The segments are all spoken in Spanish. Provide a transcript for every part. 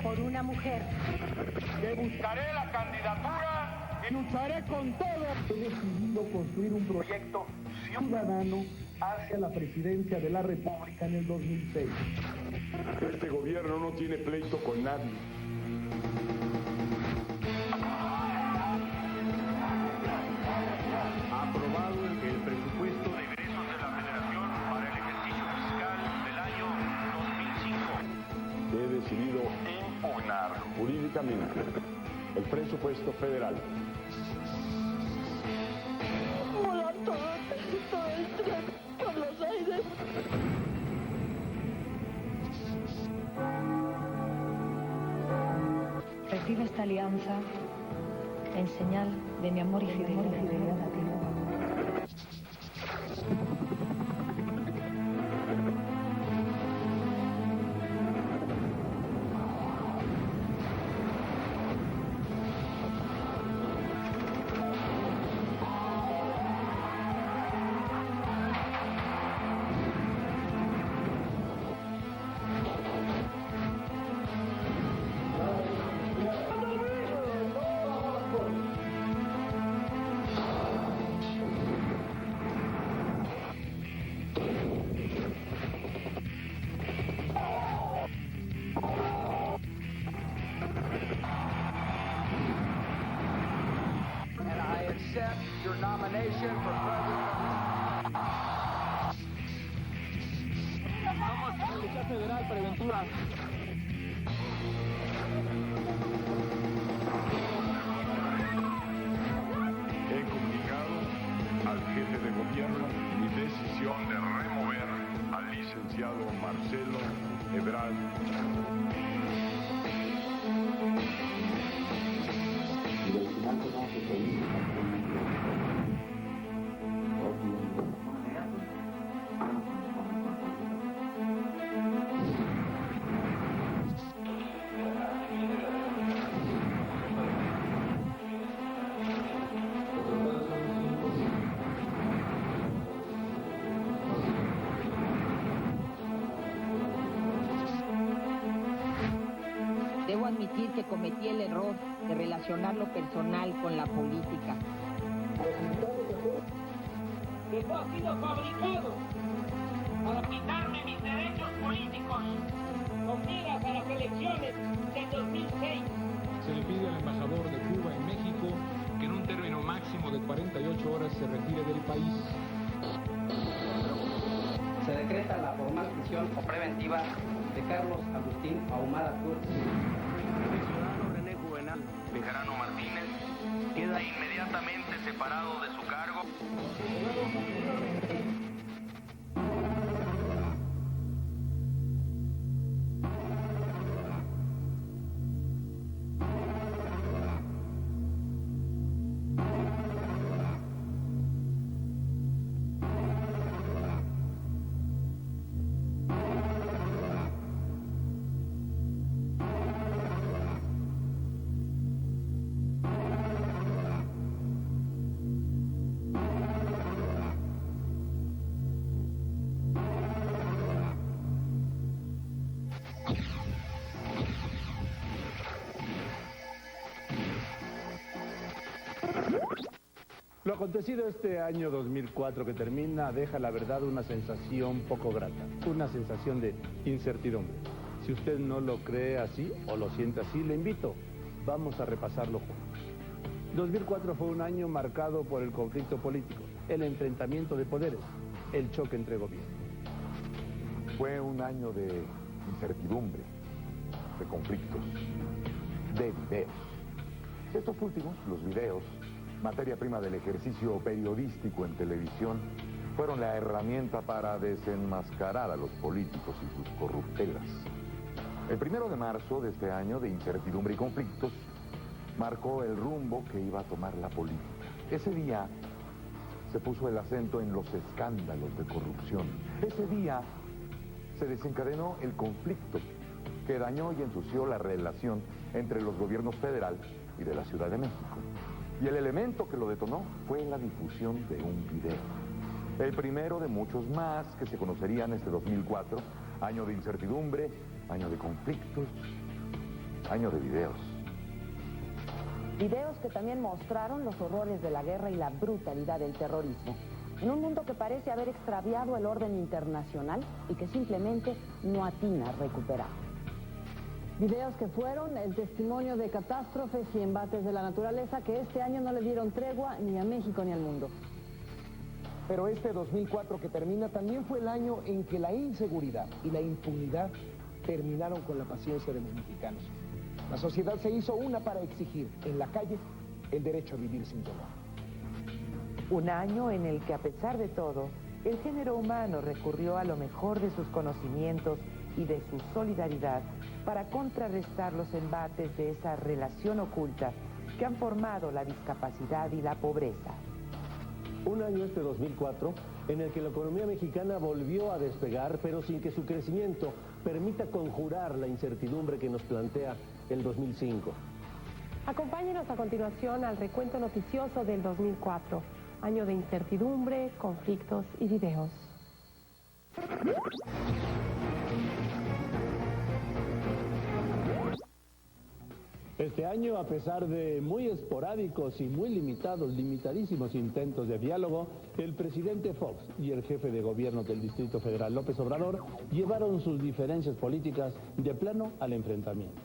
por una mujer. Que buscaré la candidatura y lucharé con todo. He decidido construir un proyecto ciudadano hacia la presidencia de la República en el 2006. Este gobierno no tiene pleito con nadie. Aprobado el presupuesto de egresos de la Federación para el ejercicio fiscal del año 2005. He decidido impugnar jurídicamente el presupuesto federal. Volar todo el tren por los aires. Recibe esta alianza en señal de mi amor y fidelidad a ti. Your nomination for president. Somos Policía Federal Preventura. He comunicado al jefe de gobierno mi decisión de remover al licenciado Marcelo Ebrard. Debo admitir que cometí el error de relacionar lo personal con la política. Que no ha sido fabricado para quitarme mis derechos políticos con miras a las elecciones del 2006. Se le pide al embajador de Cuba en México que en un término máximo de 48 horas se retire del país. Se decreta la formal prisión preventiva de Carlos Agustín Ahumada Cruz. El ciudadano René Juvenal Bejarano Martínez queda inmediatamente separado de su cargo. Lo acontecido este año 2004 que termina deja la verdad una sensación poco grata, una sensación de incertidumbre. Si usted no lo cree así o lo siente así, le invito, vamos a repasarlo juntos. 2004 fue un año marcado por el conflicto político, el enfrentamiento de poderes, el choque entre gobiernos. Fue un año de incertidumbre, de conflictos, de videos. Estos últimos, los videos, materia prima del ejercicio periodístico en televisión, fueron la herramienta para desenmascarar a los políticos y sus corruptelas. El 1 de marzo de este año de incertidumbre y conflictos marcó el rumbo que iba a tomar la política. Ese día se puso el acento en los escándalos de corrupción. Ese día se desencadenó el conflicto que dañó y ensució la relación entre los gobiernos federal y de la Ciudad de México. Y el elemento que lo detonó fue la difusión de un video. El primero de muchos más que se conocerían este 2004, año de incertidumbre, año de conflictos, Año de videos. Videos que también mostraron los horrores de la guerra y la brutalidad del terrorismo. En un mundo que parece haber extraviado el orden internacional y que simplemente no atina a recuperar. Videos que fueron el testimonio de catástrofes y embates de la naturaleza que este año no le dieron tregua ni a México ni al mundo. Pero este 2004 que termina también fue el año en que la inseguridad y la impunidad terminaron con la paciencia de los mexicanos. La sociedad se hizo una para exigir en la calle el derecho a vivir sin dolor. Un año en el que, a pesar de todo, el género humano recurrió a lo mejor de sus conocimientos y de su solidaridad para contrarrestar los embates de esa relación oculta que han formado la discapacidad y la pobreza. Un año este 2004 en el que la economía mexicana volvió a despegar, pero sin que su crecimiento permita conjurar la incertidumbre que nos plantea el 2005. Acompáñenos a continuación al recuento noticioso del 2004, año de incertidumbre, conflictos y videos. Este año, a pesar de muy esporádicos y muy limitadísimos intentos de diálogo, el presidente Fox y el jefe de gobierno del Distrito Federal, López Obrador, llevaron sus diferencias políticas de plano al enfrentamiento.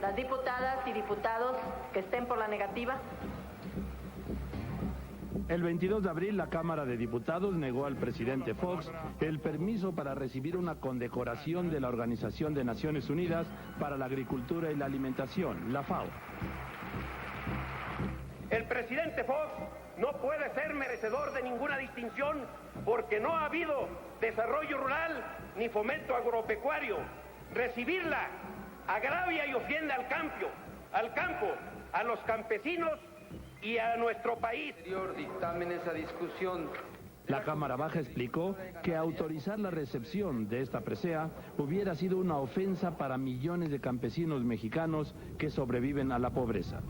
Las diputadas y diputados que estén por la negativa. El 22 de abril, la Cámara de Diputados negó al presidente Fox el permiso para recibir una condecoración de la Organización de Naciones Unidas para la Agricultura y la Alimentación, la FAO. El presidente Fox no puede ser merecedor de ninguna distinción porque no ha habido desarrollo rural ni fomento agropecuario. Recibirla agravia y ofende al campo, a los campesinos y a nuestro país. Dictamen esa discusión. La Cámara Baja explicó que autorizar la recepción de esta presea hubiera sido una ofensa para millones de campesinos mexicanos que sobreviven a la pobreza.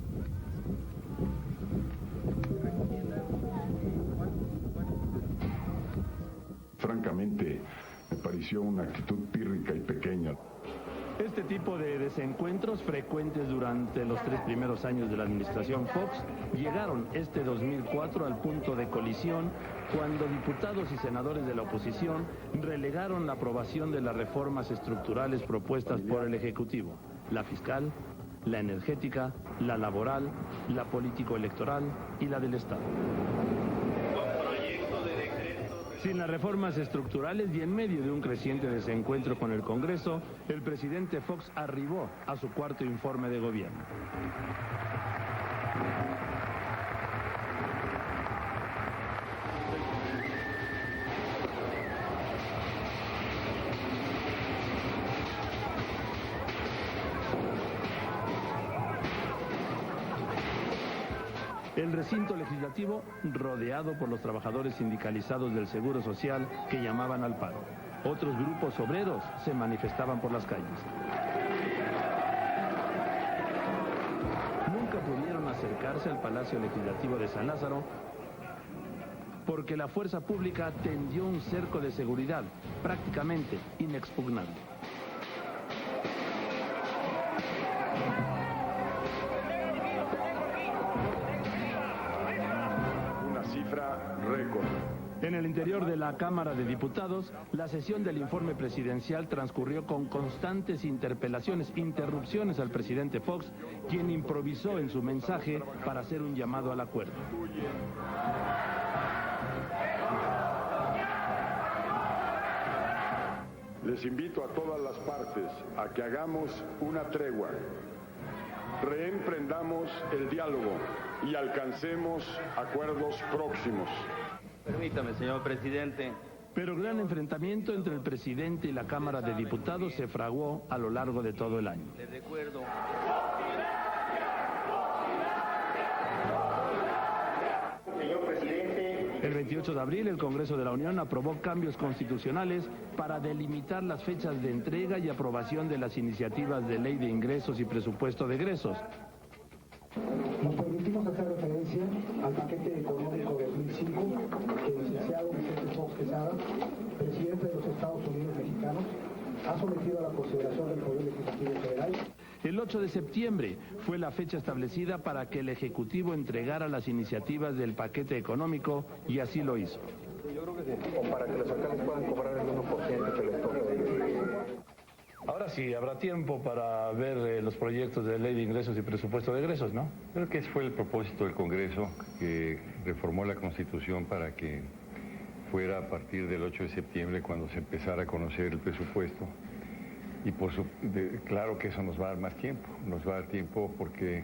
Francamente, me pareció una actitud pírrica y pequeña. Este tipo de desencuentros frecuentes durante los 3 primeros años de la administración Fox llegaron este 2004 al punto de colisión cuando diputados y senadores de la oposición relegaron la aprobación de las reformas estructurales propuestas por el Ejecutivo, la fiscal, la energética, la laboral, la político-electoral y la del Estado. Sin las reformas estructurales y en medio de un creciente desencuentro con el Congreso, el presidente Fox arribó a su cuarto informe de gobierno. El recinto legislativo rodeado por los trabajadores sindicalizados del Seguro Social que llamaban al paro. Otros grupos obreros se manifestaban por las calles. Nunca pudieron acercarse al Palacio Legislativo de San Lázaro porque la fuerza pública tendió un cerco de seguridad prácticamente inexpugnable. Récord. En el interior de la Cámara de Diputados, la sesión del informe presidencial transcurrió con constantes interrupciones al presidente Fox, quien improvisó en su mensaje para hacer un llamado al acuerdo. Les invito a todas las partes a que hagamos una tregua, reemprendamos el diálogo y alcancemos acuerdos próximos. Permítame, señor presidente. Pero el gran enfrentamiento entre el presidente y la Cámara de Diputados se fraguó a lo largo de todo el año. Le recuerdo. Señor presidente. El 28 de abril, el Congreso de la Unión aprobó cambios constitucionales para delimitar las fechas de entrega y aprobación de las iniciativas de ley de ingresos y presupuesto de egresos. Nos permitimos hacer referencia al paquete económico 2005 que el licenciado Vicente Fox Quesada, presidente de los Estados Unidos mexicanos, ha sometido a la consideración del Poder Legislativo Federal. El 8 de septiembre fue la fecha establecida para que el Ejecutivo entregara las iniciativas del paquete económico y así lo hizo. Yo creo que sí, o para que los alcaldes puedan cobrar el 1% que les toca. Ahora sí, habrá tiempo para ver los proyectos de ley de ingresos y presupuesto de egresos, ¿no? Creo que ese fue el propósito del Congreso, que reformó la Constitución para que fuera a partir del 8 de septiembre cuando se empezara a conocer el presupuesto. Y claro que eso nos va a dar más tiempo, nos va a dar tiempo porque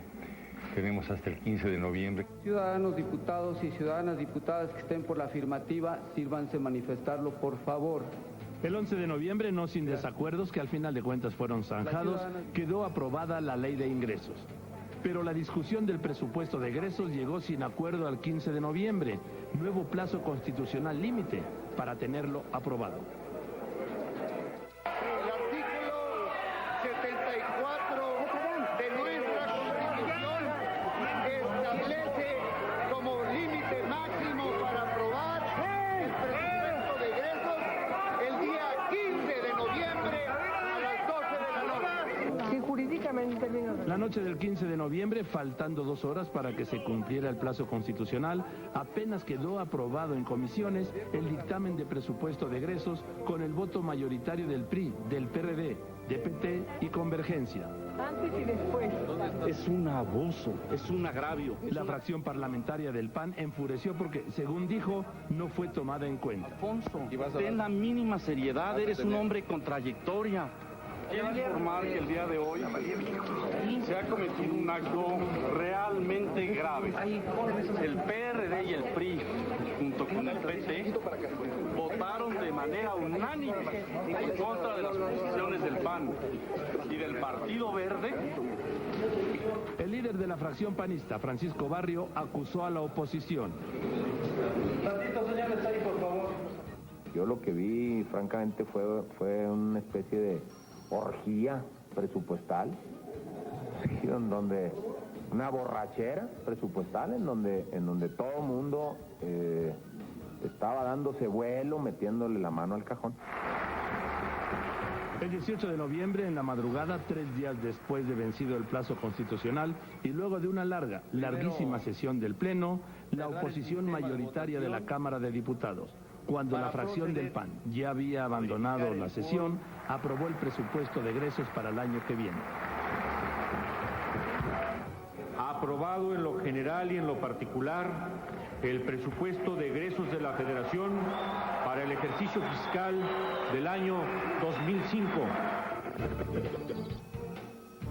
tenemos hasta el 15 de noviembre. Ciudadanos, diputados y ciudadanas diputadas que estén por la afirmativa, sírvanse manifestarlo, por favor. El 11 de noviembre, no sin desacuerdos que al final de cuentas fueron zanjados, quedó aprobada la ley de ingresos. Pero la discusión del presupuesto de egresos llegó sin acuerdo al 15 de noviembre, nuevo plazo constitucional límite para tenerlo aprobado. El artículo 74 de nuestra Constitución establece como límite máximo para aprobar el presupuesto de egresos el día 15 de noviembre a las 12 de la noche. Que jurídicamente... La noche del 15 de noviembre, faltando 2 horas para que se cumpliera el plazo constitucional, apenas quedó aprobado en comisiones el dictamen de presupuesto de egresos con el voto mayoritario del PRI, del PRD, de PT y Convergencia. Antes y después. Es un abuso, es un agravio. La fracción parlamentaria del PAN enfureció porque, según dijo, no fue tomada en cuenta. Alfonso, ten la mínima seriedad, eres un hombre con trayectoria. Quiero informar que el día de hoy se ha cometido un acto realmente grave. El PRD y el PRI, junto con el PT, votaron de manera unánime en contra de las posiciones del PAN y del Partido Verde. El líder de la fracción panista, Francisco Barrio, acusó a la oposición. Tantito, señores, ahí, por favor. Yo lo que vi, francamente, fue una especie de orgía presupuestal, sí, en donde una borrachera presupuestal en donde todo mundo estaba dándose vuelo, metiéndole la mano al cajón. El 18 de noviembre, en la madrugada, 3 días después de vencido el plazo constitucional y luego de una larguísima sesión del Pleno, la oposición mayoritaria de la Cámara de Diputados, cuando la fracción del PAN ya había abandonado la sesión, aprobó el presupuesto de egresos para el año que viene. Aprobado en lo general y en lo particular el presupuesto de egresos de la Federación para el ejercicio fiscal del año 2005.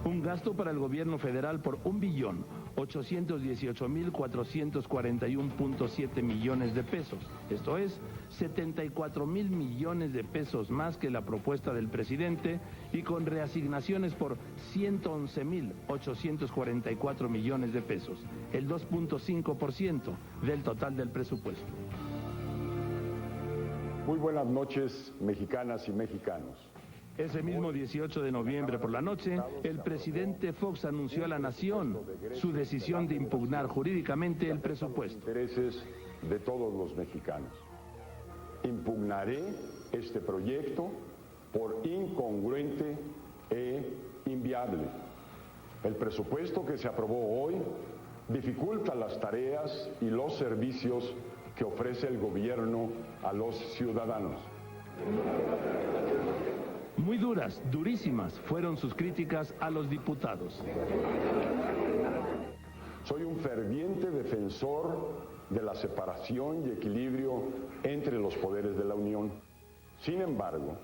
Un gasto para el gobierno federal por 1.818.441.7 millones de pesos. Esto es 74.000 millones de pesos más que la propuesta del presidente y con reasignaciones por 111.844 millones de pesos, el 2.5% del total del presupuesto. Muy buenas noches, mexicanas y mexicanos. Ese mismo 18 de noviembre por la noche, el presidente Fox anunció a la nación su decisión de impugnar jurídicamente el presupuesto. Intereses de todos los mexicanos. Impugnaré este proyecto por incongruente e inviable. El presupuesto que se aprobó hoy dificulta las tareas y los servicios que ofrece el gobierno a los ciudadanos. Muy duras, durísimas, fueron sus críticas a los diputados. Soy un ferviente defensor de la separación y equilibrio entre los poderes de la Unión. Sin embargo,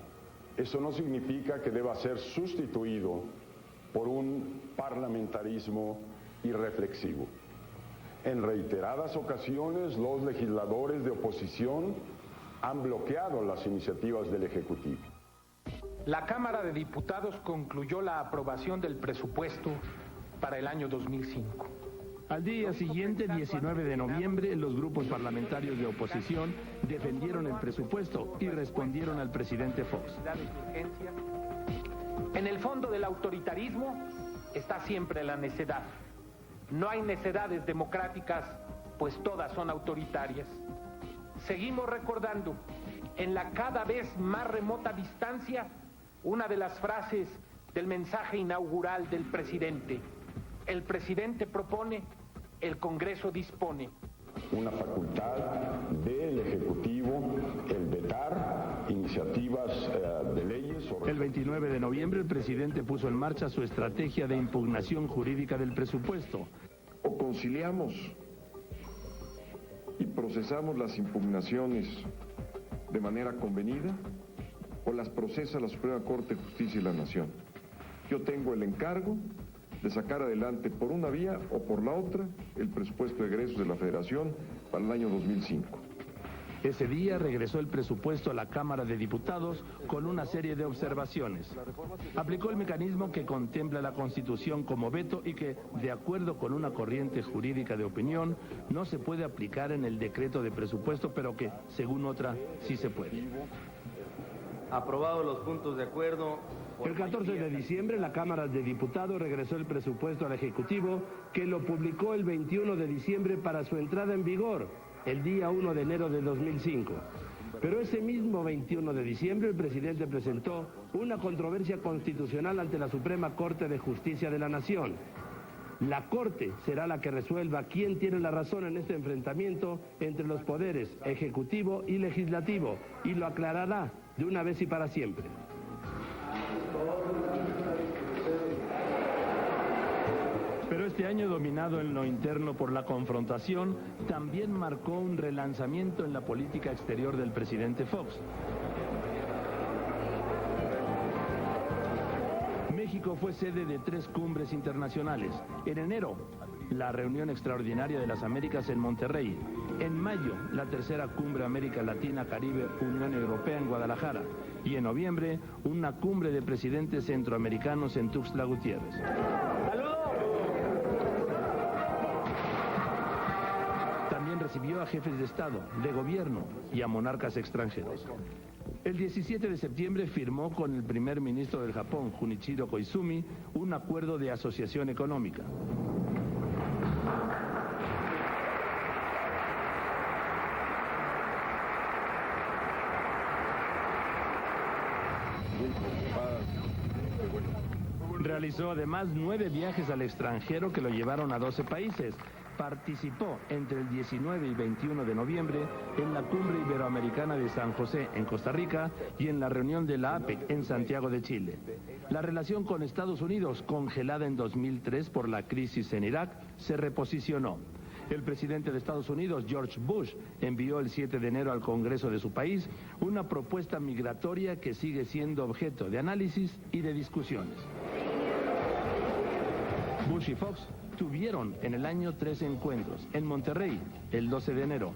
eso no significa que deba ser sustituido por un parlamentarismo irreflexivo. En reiteradas ocasiones, los legisladores de oposición han bloqueado las iniciativas del Ejecutivo. La Cámara de Diputados concluyó la aprobación del presupuesto para el año 2005. Al día siguiente, 19 de noviembre, los grupos parlamentarios de oposición defendieron el presupuesto y respondieron al presidente Fox. En el fondo del autoritarismo está siempre la necedad. No hay necedades democráticas pues todas son autoritarias. Seguimos recordando, en la cada vez más remota distancia, una de las frases del mensaje inaugural del presidente. El presidente propone, el Congreso dispone. Una facultad del Ejecutivo el vetar iniciativas de leyes. El 29 de noviembre el presidente puso en marcha su estrategia de impugnación jurídica del presupuesto. O conciliamos y procesamos las impugnaciones de manera convenida, o las procesa la Suprema Corte de Justicia de la Nación. Yo tengo el encargo de sacar adelante por una vía o por la otra el presupuesto de egresos de la Federación para el año 2005. Ese día regresó el presupuesto a la Cámara de Diputados con una serie de observaciones. Aplicó el mecanismo que contempla la Constitución como veto y que, de acuerdo con una corriente jurídica de opinión, no se puede aplicar en el decreto de presupuesto, pero que, según otra, sí se puede. Aprobados los puntos de acuerdo. El 14 de diciembre la Cámara de Diputados regresó el presupuesto al Ejecutivo, que lo publicó el 21 de diciembre para su entrada en vigor, el día 1 de enero de 2005. Pero ese mismo 21 de diciembre el presidente presentó una controversia constitucional ante la Suprema Corte de Justicia de la Nación. La Corte será la que resuelva quién tiene la razón en este enfrentamiento entre los poderes ejecutivo y legislativo, y lo aclarará de una vez y para siempre. Pero este año, dominado en lo interno por la confrontación, también marcó un relanzamiento en la política exterior del presidente Fox. México fue sede de 3 cumbres internacionales. En enero, la reunión extraordinaria de las Américas en Monterrey. En mayo, la tercera cumbre América Latina, Caribe, Unión Europea en Guadalajara. Y en noviembre, una cumbre de presidentes centroamericanos en Tuxtla Gutiérrez. También recibió a jefes de Estado, de gobierno y a monarcas extranjeros. El 17 de septiembre firmó con el primer ministro del Japón, Junichiro Koizumi, un acuerdo de asociación económica. Realizó además 9 viajes al extranjero que lo llevaron a 12 países. Participó entre el 19 y 21 de noviembre en la Cumbre Iberoamericana de San José en Costa Rica y en la reunión de la APEC en Santiago de Chile. La relación con Estados Unidos, congelada en 2003 por la crisis en Irak, se reposicionó. El presidente de Estados Unidos, George Bush, envió el 7 de enero al Congreso de su país una propuesta migratoria que sigue siendo objeto de análisis y de discusiones. Bush y Fox tuvieron en el año 3 encuentros, en Monterrey, el 12 de enero,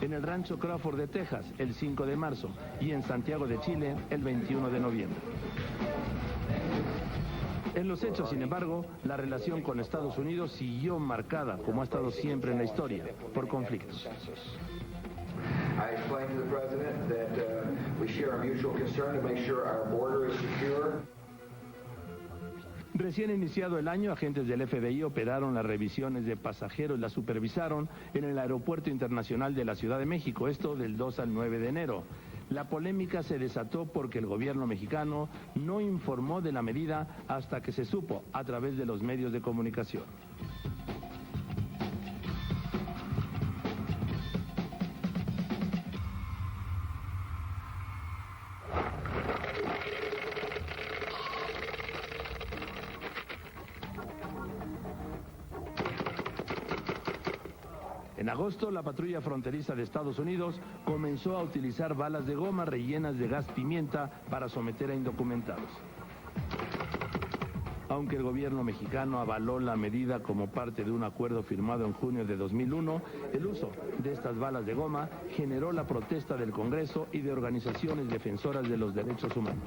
en el Rancho Crawford de Texas, el 5 de marzo, y en Santiago de Chile, el 21 de noviembre. En los hechos, sin embargo, la relación con Estados Unidos siguió marcada, como ha estado siempre en la historia, por conflictos. I explained to the President that we share a mutual concern to make sure our border is secure. Recién iniciado el año, agentes del FBI operaron las revisiones de pasajeros, las supervisaron en el Aeropuerto Internacional de la Ciudad de México, esto del 2 al 9 de enero. La polémica se desató porque el gobierno mexicano no informó de la medida hasta que se supo a través de los medios de comunicación. En agosto, la patrulla fronteriza de Estados Unidos comenzó a utilizar balas de goma rellenas de gas pimienta para someter a indocumentados. Aunque el gobierno mexicano avaló la medida como parte de un acuerdo firmado en junio de 2001, el uso de estas balas de goma generó la protesta del Congreso y de organizaciones defensoras de los derechos humanos.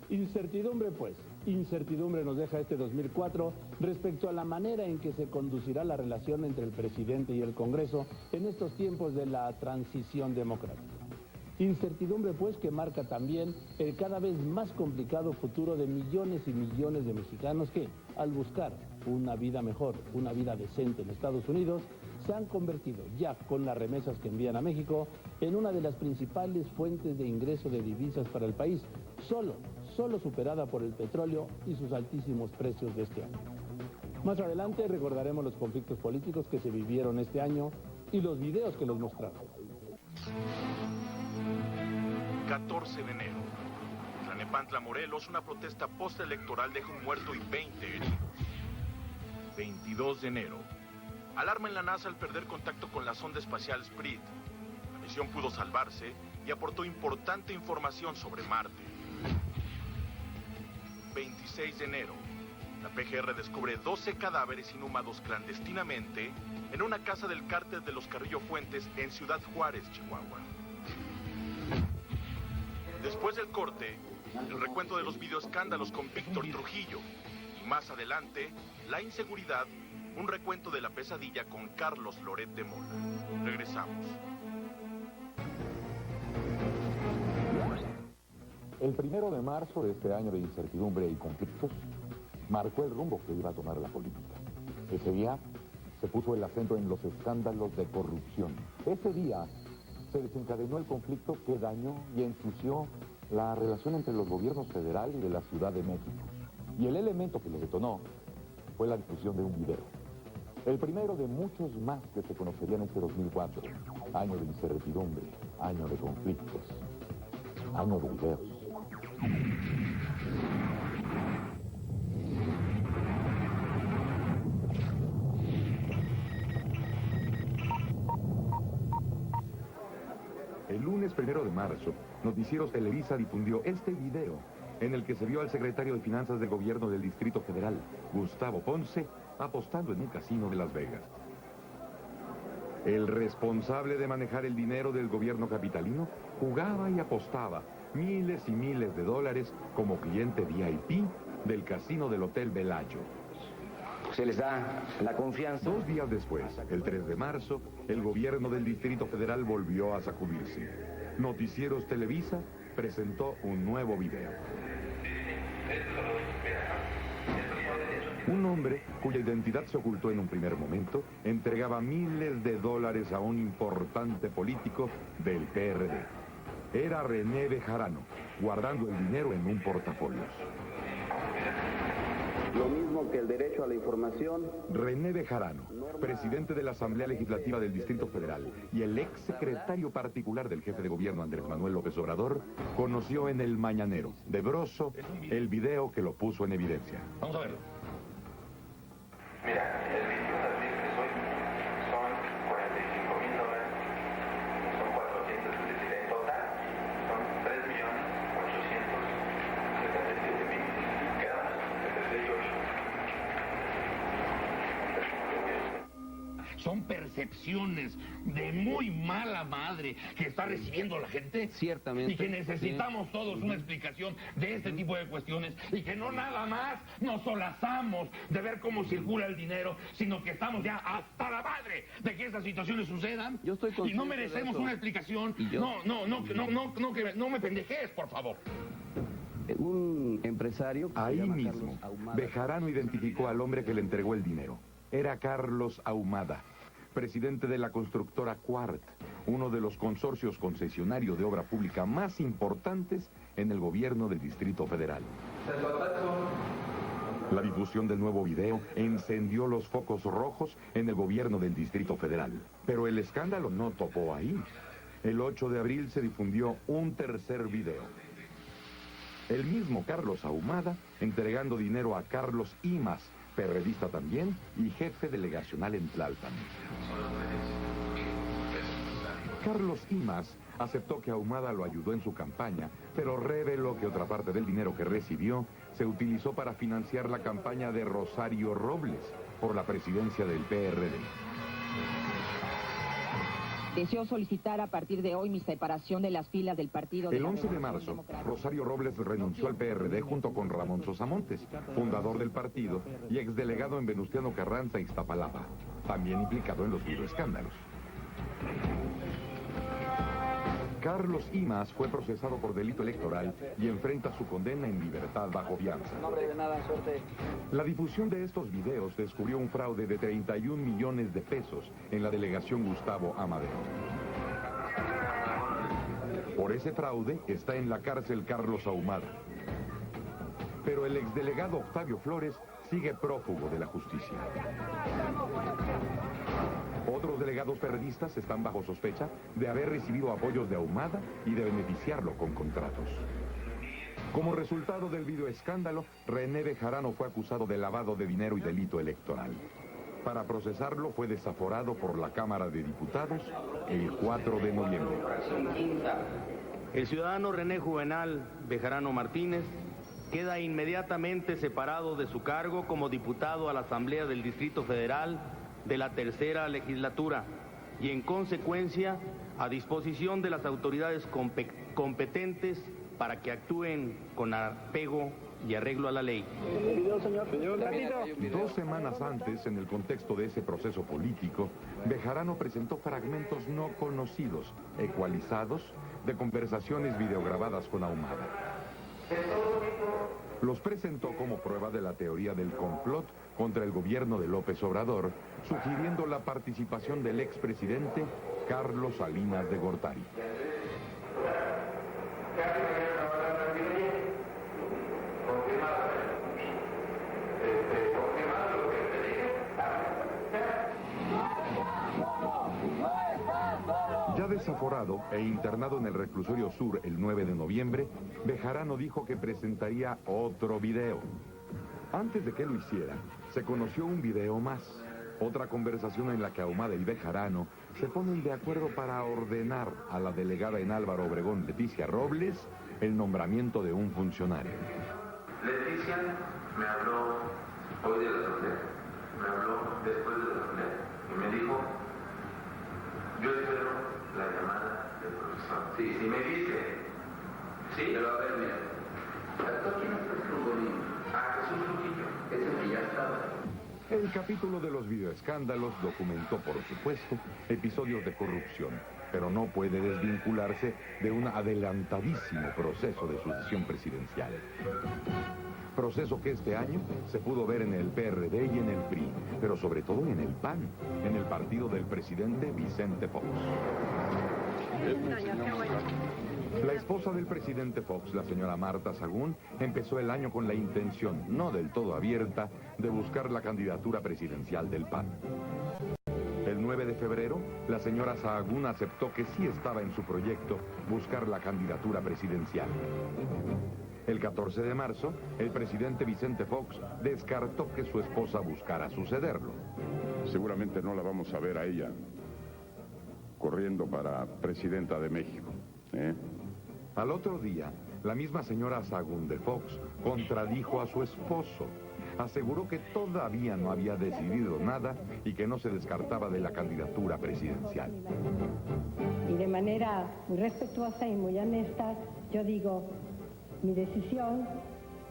Incertidumbre, pues. Incertidumbre nos deja este 2004 respecto a la manera en que se conducirá la relación entre el presidente y el Congreso en estos tiempos de la transición democrática. Incertidumbre, pues, que marca también el cada vez más complicado futuro de millones y millones de mexicanos que, al buscar una vida mejor, una vida decente en Estados Unidos, se han convertido, ya con las remesas que envían a México, en una de las principales fuentes de ingreso de divisas para el país, solo superada por el petróleo y sus altísimos precios de este año. Más adelante recordaremos los conflictos políticos que se vivieron este año y los videos que los mostraron. 14 de enero. Tlalnepantla, Morelos, una protesta postelectoral deja un muerto y 20 heridos. 22 de enero. Alarma en la NASA al perder contacto con la sonda espacial Spirit. La misión pudo salvarse y aportó importante información sobre Marte. 26 de enero. La PGR descubre 12 cadáveres inhumados clandestinamente en una casa del cártel de los Carrillo Fuentes en Ciudad Juárez, Chihuahua. Después del corte, el recuento de los videoescándalos con Víctor Trujillo. Y más adelante, la inseguridad, un recuento de la pesadilla con Carlos Loret de Mola. Regresamos. El 1 de marzo de este año de incertidumbre y conflictos marcó el rumbo que iba a tomar la política. Ese día se puso el acento en los escándalos de corrupción. Ese día se desencadenó el conflicto que dañó y ensució la relación entre los gobiernos federal y de la Ciudad de México. Y el elemento que lo detonó fue la difusión de un video. El primero de muchos más que se conocerían este 2004. Año de incertidumbre, año de conflictos, año de videos. El lunes 1 de marzo, Noticieros Televisa difundió este video en el que se vio al secretario de Finanzas del Gobierno del Distrito Federal, Gustavo Ponce, apostando en un casino de Las Vegas. El responsable de manejar el dinero del gobierno capitalino jugaba y apostaba miles y miles de dólares como cliente VIP del casino del Hotel Bellagio. Se les da la confianza. 2 días después, el 3 de marzo, el gobierno del Distrito Federal volvió a sacudirse. Noticieros Televisa presentó un nuevo video. Un hombre, cuya identidad se ocultó en un primer momento, entregaba miles de dólares a un importante político del PRD. Era René Bejarano, guardando el dinero en un portafolio. Lo mismo que el derecho a la información. René Bejarano, presidente de la Asamblea Legislativa del Distrito Federal y el ex secretario particular del jefe de gobierno Andrés Manuel López Obrador, conoció en el Mañanero de Broso el video que lo puso en evidencia. Vamos a verlo. Mira, el 21 de abril que soy son $45,000, son 477 en total, son 3,877,000, quedamos 78. Son percepciones de muy mala madre que está recibiendo la gente. Ciertamente. Y que necesitamos todos una explicación de este tipo de cuestiones y que no nada más nos solazamos de ver cómo circula el dinero, sino que estamos ya hasta la madre de que estas situaciones sucedan. Yo estoy y no merecemos una explicación. No me pendejes, por favor. Un empresario... Ahí mismo, Bejarano identificó al hombre que le entregó el dinero. Era Carlos Ahumada, presidente de la constructora Quart, uno de los consorcios concesionarios de obra pública más importantes en el gobierno del Distrito Federal. La difusión del nuevo video encendió los focos rojos en el gobierno del Distrito Federal. Pero el escándalo no topó ahí. El 8 de abril se difundió un tercer video. El mismo Carlos Ahumada entregando dinero a Carlos Imas, perredista también y jefe delegacional en Tlalpan. Carlos Imas aceptó que Ahumada lo ayudó en su campaña, pero reveló que otra parte del dinero que recibió se utilizó para financiar la campaña de Rosario Robles por la presidencia del PRD. Deseo solicitar a partir de hoy mi separación de las filas del partido de El 11 de marzo, Rosario Robles renunció al PRD junto con Ramón Sosamontes, fundador del partido y exdelegado en Venustiano Carranza, Iztapalapa, también implicado en los videoescándalos. Carlos Imaz fue procesado por delito electoral y enfrenta su condena en libertad bajo fianza. No, hombre, de nada, suerte. La difusión de estos videos descubrió un fraude de 31 millones de pesos en la delegación Gustavo Amadero. Por ese fraude está en la cárcel Carlos Ahumada. Pero el exdelegado Octavio Flores sigue prófugo de la justicia. Otros delegados perredistas están bajo sospecha de haber recibido apoyos de Ahumada y de beneficiarlo con contratos. Como resultado del videoescándalo, René Bejarano fue acusado de lavado de dinero y delito electoral. Para procesarlo fue desaforado por la Cámara de Diputados el 4 de noviembre. El ciudadano René Juvenal Bejarano Martínez queda inmediatamente separado de su cargo como diputado a la Asamblea del Distrito Federal de la tercera legislatura y en consecuencia a disposición de las autoridades competentes para que actúen con apego y arreglo a la ley. 2 semanas antes, en el contexto de ese proceso político, Bejarano presentó fragmentos no conocidos, ecualizados, de conversaciones videograbadas con Ahumada. Los presentó como prueba de la teoría del complot contra el gobierno de López Obrador, sugiriendo la participación del expresidente Carlos Salinas de Gortari. Ya desaforado e internado en el reclusorio sur el 9 de noviembre, Bejarano dijo que presentaría otro video. Antes de que lo hiciera, se conoció un video más, otra conversación en la que Ahumada y Bejarano se ponen de acuerdo para ordenar a la delegada en Álvaro Obregón, Leticia Robles, el nombramiento de un funcionario. Leticia me habló hoy de la asamblea, me habló después de la asamblea y me dijo, yo espero la llamada del profesor. Sí, si me dice, sí, le va a ver bien. ¿Quién es el Trujillo? Ah, Jesús Trujillo, ese que ya estaba. El capítulo de los videoescándalos documentó, por supuesto, episodios de corrupción, pero no puede desvincularse de un adelantadísimo proceso de sucesión presidencial. Proceso que este año se pudo ver en el PRD y en el PRI, pero sobre todo en el PAN, en el partido del presidente Vicente Fox. La esposa del presidente Fox, la señora Marta Sagún, empezó el año con la intención, no del todo abierta, de buscar la candidatura presidencial del PAN. El 9 de febrero, la señora Sahagún aceptó que sí estaba en su proyecto buscar la candidatura presidencial. El 14 de marzo, el presidente Vicente Fox descartó que su esposa buscara sucederlo. Seguramente no la vamos a ver a ella corriendo para presidenta de México. Al otro día, la misma señora Sahagún de Fox contradijo a su esposo. Aseguró que todavía no había decidido nada y que no se descartaba de la candidatura presidencial. Y de manera muy respetuosa y muy honesta, yo digo, mi decisión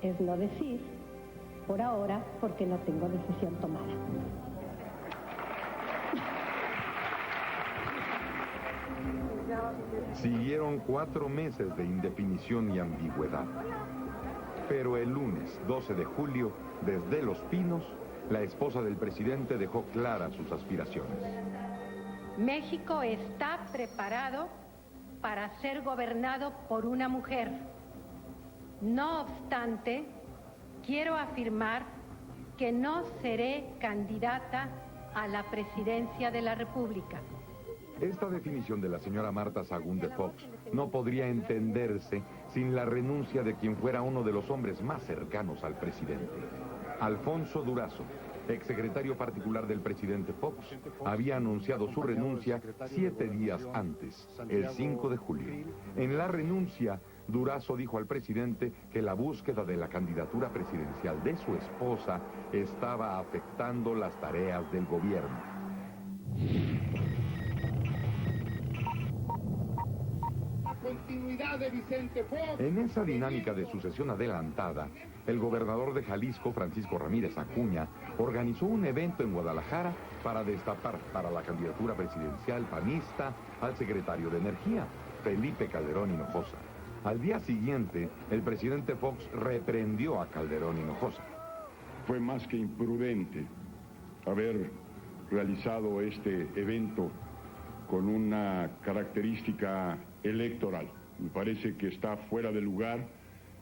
es no decir por ahora porque no tengo decisión tomada. Siguieron 4 meses de indefinición y ambigüedad. Pero el lunes 12 de julio, desde Los Pinos, la esposa del presidente dejó claras sus aspiraciones. México está preparado para ser gobernado por una mujer. No obstante, quiero afirmar que no seré candidata a la presidencia de la República. Esta definición de la señora Marta Sahagún de Fox no podría entenderse sin la renuncia de quien fuera uno de los hombres más cercanos al presidente. Alfonso Durazo, exsecretario particular del presidente Fox, había anunciado su renuncia 7 días antes, el 5 de julio. En la renuncia, Durazo dijo al presidente que la búsqueda de la candidatura presidencial de su esposa estaba afectando las tareas del gobierno. Continuidad de Vicente Fox. En esa dinámica de sucesión adelantada, el gobernador de Jalisco, Francisco Ramírez Acuña, organizó un evento en Guadalajara para destapar para la candidatura presidencial panista al secretario de Energía, Felipe Calderón Hinojosa. Al día siguiente, el presidente Fox reprendió a Calderón Hinojosa. Fue más que imprudente haber realizado este evento con una característica electoral. Me parece que está fuera de lugar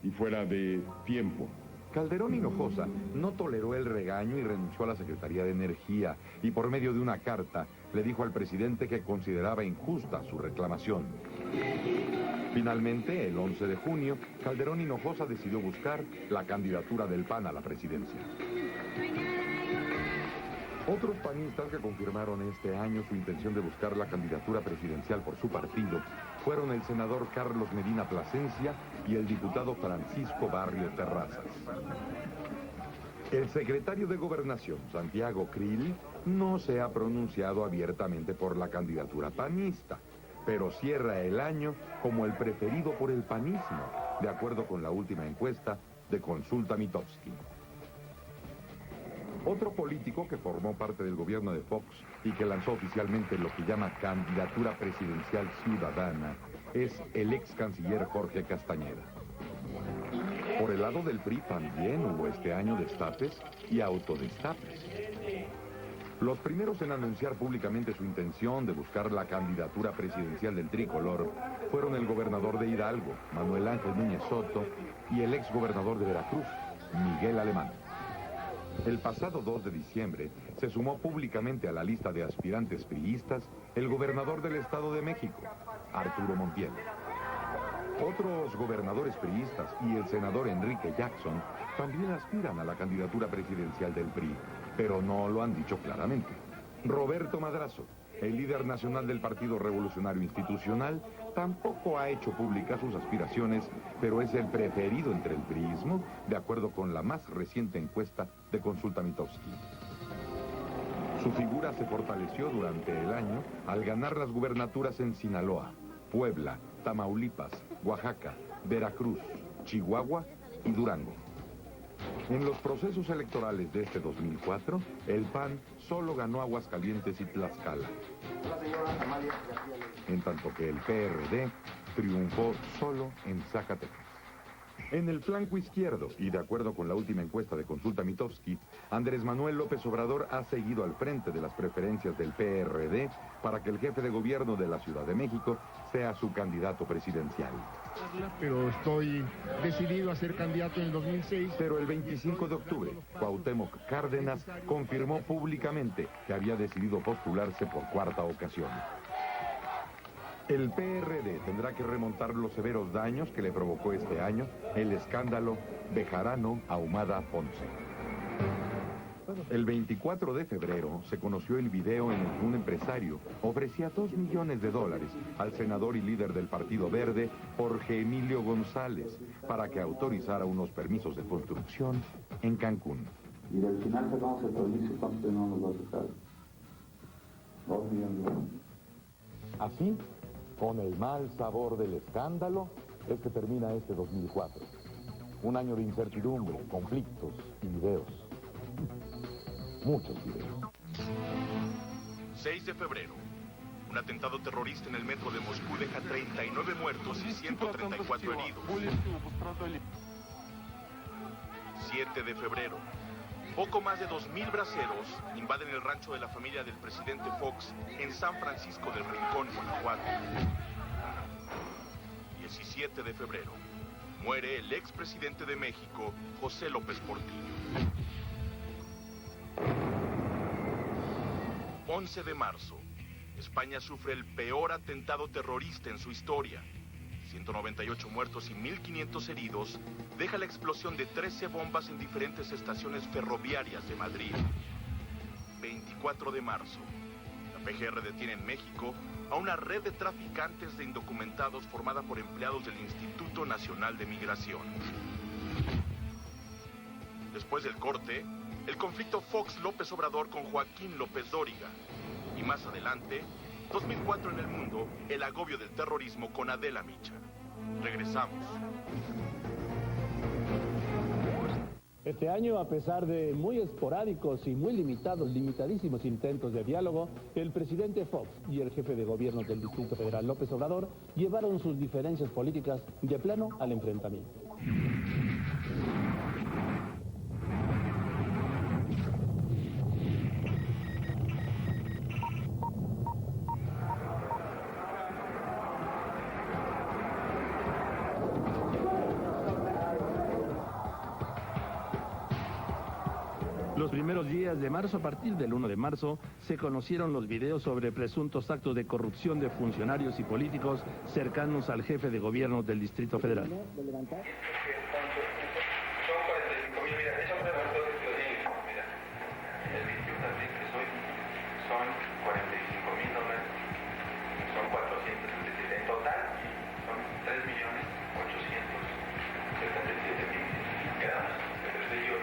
y fuera de tiempo. Calderón Hinojosa no toleró el regaño y renunció a la Secretaría de Energía y por medio de una carta le dijo al presidente que consideraba injusta su reclamación. Finalmente, el 11 de junio, Calderón Hinojosa decidió buscar la candidatura del PAN a la presidencia. Otros panistas que confirmaron este año su intención de buscar la candidatura presidencial por su partido fueron el senador Carlos Medina Plasencia y el diputado Francisco Barrio Terrazas. El secretario de Gobernación, Santiago Krill, no se ha pronunciado abiertamente por la candidatura panista, pero cierra el año como el preferido por el panismo, de acuerdo con la última encuesta de Consulta Mitofsky. Otro político que formó parte del gobierno de Fox y que lanzó oficialmente lo que llama candidatura presidencial ciudadana es el ex canciller Jorge Castañeda. Por el lado del PRI también hubo este año destapes y autodestapes. Los primeros en anunciar públicamente su intención de buscar la candidatura presidencial del tricolor fueron el gobernador de Hidalgo, Manuel Ángel Núñez Soto, y el ex gobernador de Veracruz, Miguel Alemán. El pasado 2 de diciembre se sumó públicamente a la lista de aspirantes priistas el gobernador del Estado de México, Arturo Montiel. Otros gobernadores priistas y el senador Enrique Jackson también aspiran a la candidatura presidencial del PRI, pero no lo han dicho claramente. Roberto Madrazo, el líder nacional del Partido Revolucionario Institucional, tampoco ha hecho públicas sus aspiraciones, pero es el preferido entre el priismo, de acuerdo con la más reciente encuesta de Consulta Mitofsky. Su figura se fortaleció durante el año al ganar las gubernaturas en Sinaloa, Puebla, Tamaulipas, Oaxaca, Veracruz, Chihuahua y Durango. En los procesos electorales de este 2004, el PAN solo ganó Aguascalientes y Tlaxcala, en tanto que el PRD triunfó solo en Zacatecas. En el flanco izquierdo, y de acuerdo con la última encuesta de Consulta Mitofsky, Andrés Manuel López Obrador ha seguido al frente de las preferencias del PRD para que el jefe de gobierno de la Ciudad de México sea su candidato presidencial. Pero estoy decidido a ser candidato en el 2006. Pero el 25 de octubre, Cuauhtémoc Cárdenas confirmó públicamente que había decidido postularse por cuarta ocasión. El PRD tendrá que remontar los severos daños que le provocó este año el escándalo Bejarano Ahumada Ponce. El 24 de febrero se conoció el video en el que un empresario ofrecía $2 millones al senador y líder del Partido Verde, Jorge Emilio González, para que autorizara unos permisos de construcción en Cancún. Y al final sacamos el permiso, ¿cuánto no nos va a sacar? 2 millones. Así, con el mal sabor del escándalo, es que termina este 2004. Un año de incertidumbre, conflictos y videos. Muchos videos. 6 de febrero. Un atentado terrorista en el metro de Moscú deja 39 muertos y 134 heridos. 7 de febrero. Poco más de 2,000 braceros invaden el rancho de la familia del presidente Fox en San Francisco del Rincón, Guanajuato. 17 de febrero. Muere el expresidente de México, José López Portillo. 11 de marzo. España sufre el peor atentado terrorista en su historia. 198 muertos y 1.500 heridos deja la explosión de 13 bombas en diferentes estaciones ferroviarias de Madrid. 24 de marzo. La PGR detiene en México a una red de traficantes de indocumentados formada por empleados del Instituto Nacional de Migración. Después del corte, el conflicto Fox-López Obrador con Joaquín López Dóriga. Y más adelante, 2004 en el mundo, el agobio del terrorismo con Adela Micha. Regresamos. Este año, a pesar de muy esporádicos y muy limitadísimos intentos de diálogo, el presidente Fox y el jefe de gobierno del Distrito Federal, López Obrador, llevaron sus diferencias políticas de plano al enfrentamiento. Los primeros días de marzo, a partir del 1 de marzo, se conocieron los videos sobre presuntos actos de corrupción de funcionarios y políticos cercanos al jefe de gobierno del Distrito Federal. Son 45,000, mira, échame una foto de este día, mira, el 21 de abril que soy, son 45,000 dólares, son 477, en total son 3,877,000, quedamos entre 6 y 8.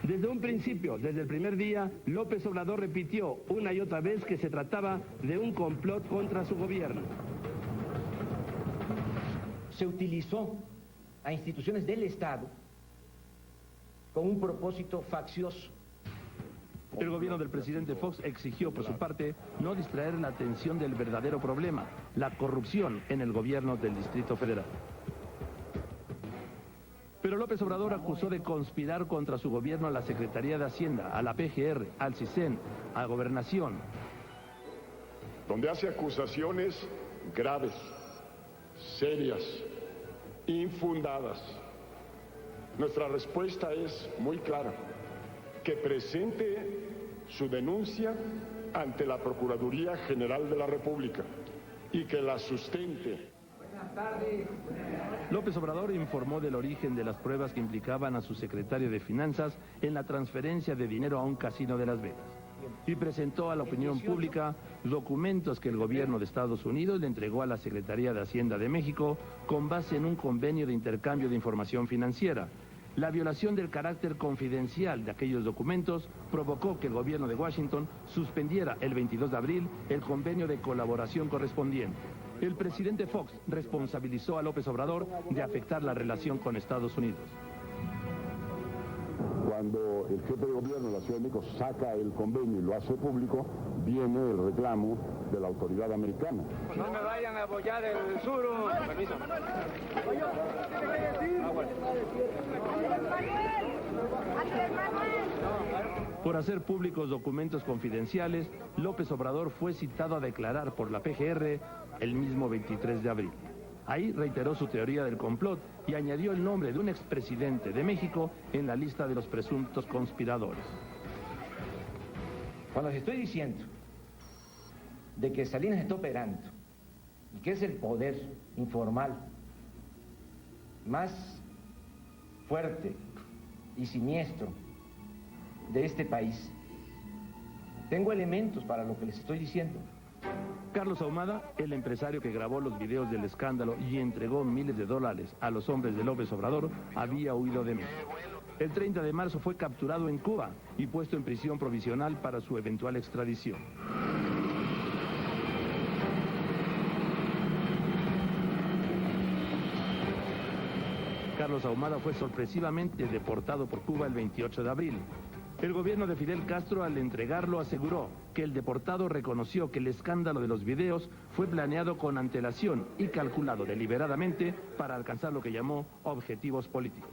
Desde un principio, desde el primer día, López Obrador repitió una y otra vez que se trataba de un complot contra su gobierno. Se utilizó a instituciones del Estado con un propósito faccioso. El gobierno del presidente Fox exigió, por su parte, no distraer la atención del verdadero problema, la corrupción en el gobierno del Distrito Federal. Pero López Obrador acusó de conspirar contra su gobierno a la Secretaría de Hacienda, a la PGR, al CISEN, a Gobernación. Donde hace acusaciones graves, serias, infundadas. Nuestra respuesta es muy clara, que presente su denuncia ante la Procuraduría General de la República y que la sustente. López Obrador informó del origen de las pruebas que implicaban a su secretario de Finanzas en la transferencia de dinero a un casino de Las Vegas. Y presentó a la opinión pública documentos que el gobierno de Estados Unidos le entregó a la Secretaría de Hacienda de México con base en un convenio de intercambio de información financiera. La violación del carácter confidencial de aquellos documentos provocó que el gobierno de Washington suspendiera el 22 de abril el convenio de colaboración correspondiente. El presidente Fox responsabilizó a López Obrador de afectar la relación con Estados Unidos. Cuando el jefe de gobierno de la Ciudad de México saca el convenio y lo hace público, viene el reclamo de la autoridad americana. No me vayan a apoyar el sur. Permiso. Por hacer públicos documentos confidenciales, López Obrador fue citado a declarar por la PGR el mismo 23 de abril. Ahí reiteró su teoría del complot y añadió el nombre de un expresidente de México en la lista de los presuntos conspiradores. Cuando les estoy diciendo de que Salinas está operando y que es el poder informal más fuerte y siniestro de este país, tengo elementos para lo que les estoy diciendo. Carlos Ahumada, el empresario que grabó los videos del escándalo y entregó miles de dólares a los hombres de López Obrador, había huido de México. El 30 de marzo fue capturado en Cuba y puesto en prisión provisional para su eventual extradición. Carlos Ahumada fue sorpresivamente deportado por Cuba el 28 de abril. El gobierno de Fidel Castro, al entregarlo, aseguró que el deportado reconoció que el escándalo de los videos fue planeado con antelación y calculado deliberadamente para alcanzar lo que llamó objetivos políticos.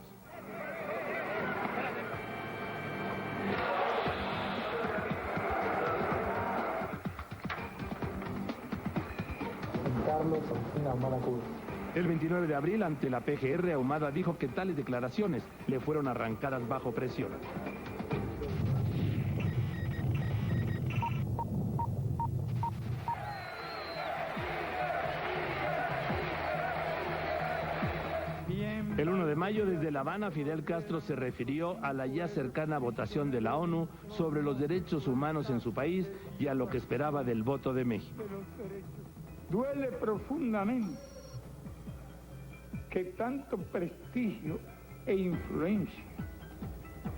Carlos Agustín Ahumada Cruz. El 29 de abril, ante la PGR, Ahumada dijo que tales declaraciones le fueron arrancadas bajo presión. El 1 de mayo, desde La Habana, Fidel Castro se refirió a la ya cercana votación de la ONU sobre los derechos humanos en su país y a lo que esperaba del voto de México. Duele profundamente que tanto prestigio e influencia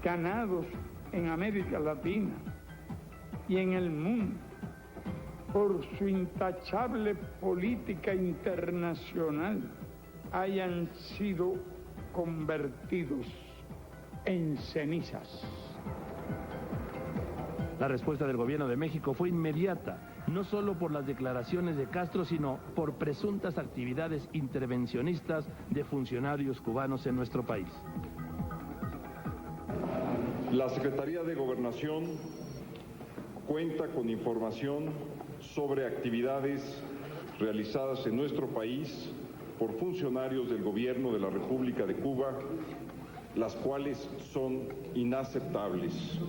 ganados en América Latina y en el mundo por su intachable política internacional hayan sido convertidos en cenizas. La respuesta del gobierno de México fue inmediata, no solo por las declaraciones de Castro, sino por presuntas actividades intervencionistas de funcionarios cubanos en nuestro país. La Secretaría de Gobernación cuenta con información sobre actividades realizadas en nuestro país por funcionarios del Gobierno de la República de Cuba, las cuales son inaceptables.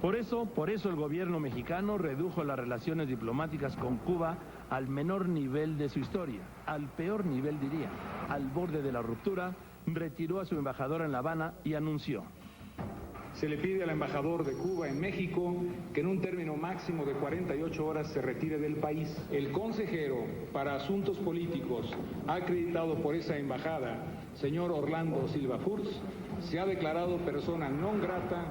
Por eso el gobierno mexicano redujo las relaciones diplomáticas con Cuba al menor nivel de su historia, al peor nivel diría, al borde de la ruptura, retiró a su embajador en La Habana y anunció: se le pide al embajador de Cuba en México que en un término máximo de 48 horas se retire del país. El consejero para asuntos políticos acreditado por esa embajada, señor Orlando Silva Furs, se ha declarado persona non grata.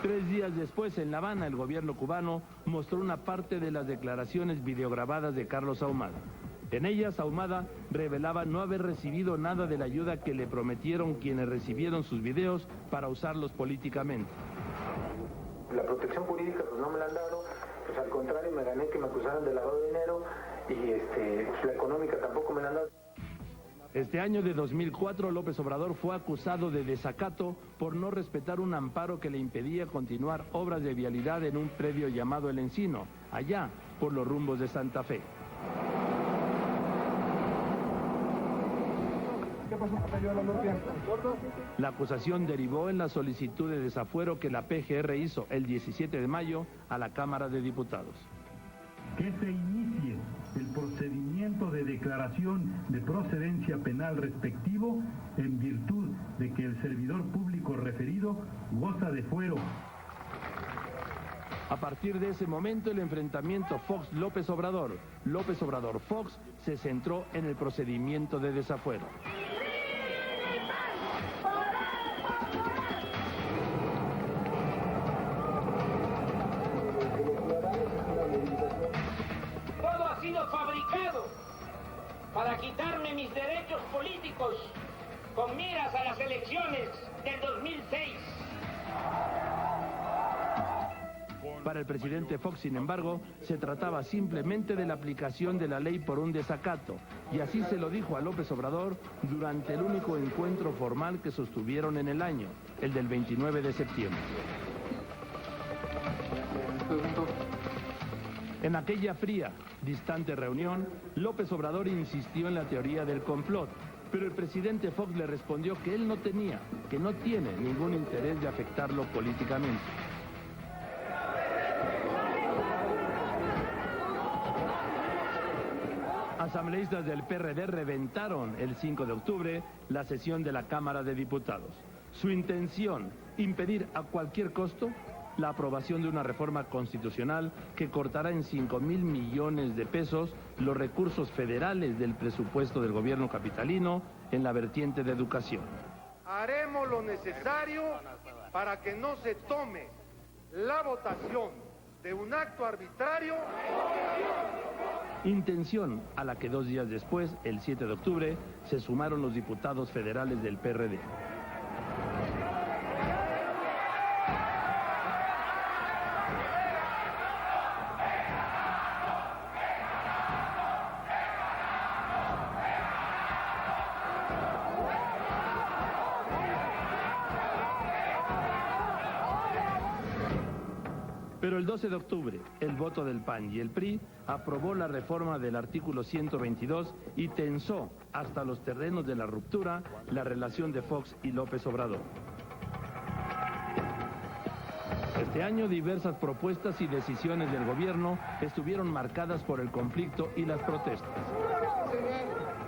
3 días después, en La Habana, el gobierno cubano mostró una parte de las declaraciones videograbadas de Carlos Ahumada. En ellas, Ahumada revelaba no haber recibido nada de la ayuda que le prometieron quienes recibieron sus videos para usarlos políticamente. La protección jurídica pues no me la han dado, pues al contrario me gané que me acusaran de lavado de dinero y pues, la económica tampoco me la han dado. Este año de 2004, López Obrador fue acusado de desacato por no respetar un amparo que le impedía continuar obras de vialidad en un predio llamado El Encino, allá por los rumbos de Santa Fe. La acusación derivó en la solicitud de desafuero que la PGR hizo el 17 de mayo a la Cámara de Diputados. Que se inicie el procedimiento de declaración de procedencia penal respectivo en virtud de que el servidor público referido goza de fuero. A partir de ese momento, el enfrentamiento Fox-López Obrador, López Obrador-Fox, se centró en el procedimiento de desafuero. Todo ha sido fabricado para quitarme mis derechos políticos con miras a las elecciones del 2006. Para el presidente Fox, sin embargo, se trataba simplemente de la aplicación de la ley por un desacato, y así se lo dijo a López Obrador durante el único encuentro formal que sostuvieron en el año, el del 29 de septiembre. En aquella fría, distante reunión, López Obrador insistió en la teoría del complot, pero el presidente Fox le respondió que él no tiene ningún interés de afectarlo políticamente. Asambleístas del PRD reventaron el 5 de octubre la sesión de la Cámara de Diputados. Su intención, impedir a cualquier costo la aprobación de una reforma constitucional que cortará en 5,000 millones de pesos los recursos federales del presupuesto del gobierno capitalino en la vertiente de educación. Haremos lo necesario para que no se tome la votación de un acto arbitrario. Intención a la que 2 días después, el 7 de octubre, se sumaron los diputados federales del PRD. Pero el 12 de octubre, el voto del PAN y el PRI aprobó la reforma del artículo 122 y tensó hasta los terrenos de la ruptura la relación de Fox y López Obrador. Este año, diversas propuestas y decisiones del gobierno estuvieron marcadas por el conflicto y las protestas.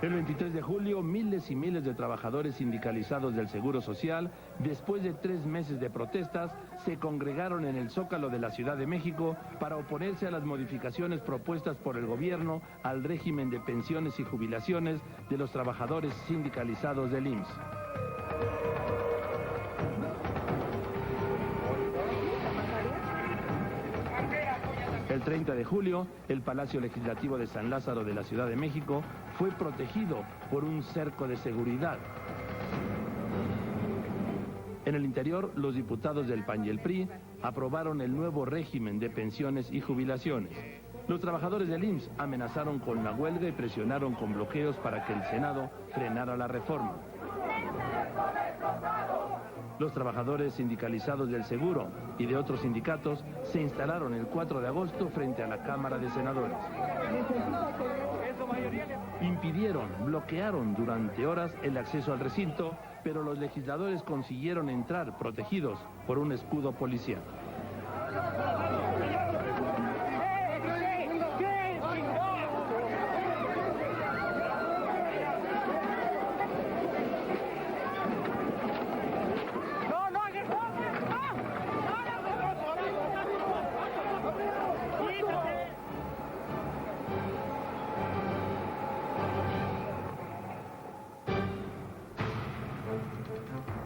El 23 de julio, miles y miles de trabajadores sindicalizados del Seguro Social, después de 3 meses de protestas, se congregaron en el Zócalo de la Ciudad de México para oponerse a las modificaciones propuestas por el gobierno al régimen de pensiones y jubilaciones de los trabajadores sindicalizados del IMSS. El 30 de julio, el Palacio Legislativo de San Lázaro de la Ciudad de México fue protegido por un cerco de seguridad. En el interior, los diputados del PAN y el PRI aprobaron el nuevo régimen de pensiones y jubilaciones. Los trabajadores del IMSS amenazaron con la huelga y presionaron con bloqueos para que el Senado frenara la reforma. Los trabajadores sindicalizados del Seguro y de otros sindicatos se instalaron el 4 de agosto frente a la Cámara de Senadores. Bloquearon durante horas el acceso al recinto, pero los legisladores consiguieron entrar protegidos por un escudo policial.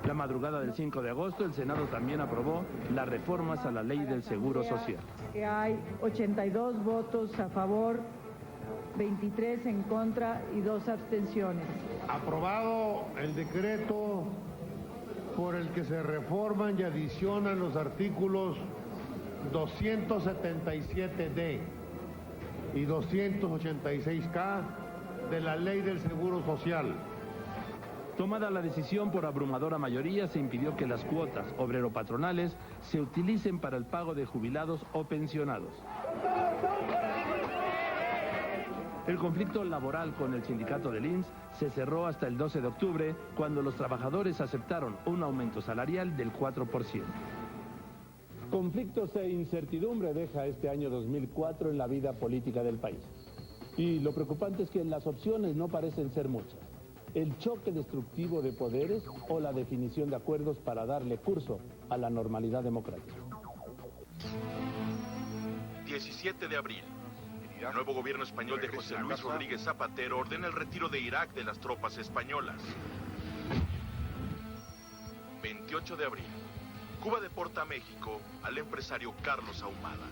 La madrugada del 5 de agosto, el Senado también aprobó las reformas a la Ley del Seguro Social. Hay 82 votos a favor, 23 en contra y 2 abstenciones. Aprobado el decreto por el que se reforman y adicionan los artículos 277D y 286K de la Ley del Seguro Social. Tomada la decisión por abrumadora mayoría, se impidió que las cuotas obrero-patronales se utilicen para el pago de jubilados o pensionados. El conflicto laboral con el sindicato del IMSS se cerró hasta el 12 de octubre, cuando los trabajadores aceptaron un aumento salarial del 4%. Conflictos e incertidumbre deja este año 2004 en la vida política del país. Y lo preocupante es que las opciones no parecen ser muchas. El choque destructivo de poderes o la definición de acuerdos para darle curso a la normalidad democrática. 17 de abril. El nuevo gobierno español de José Luis Rodríguez Zapatero ordena el retiro de Irak de las tropas españolas. 28 de abril. Cuba deporta a México al empresario Carlos Ahumada.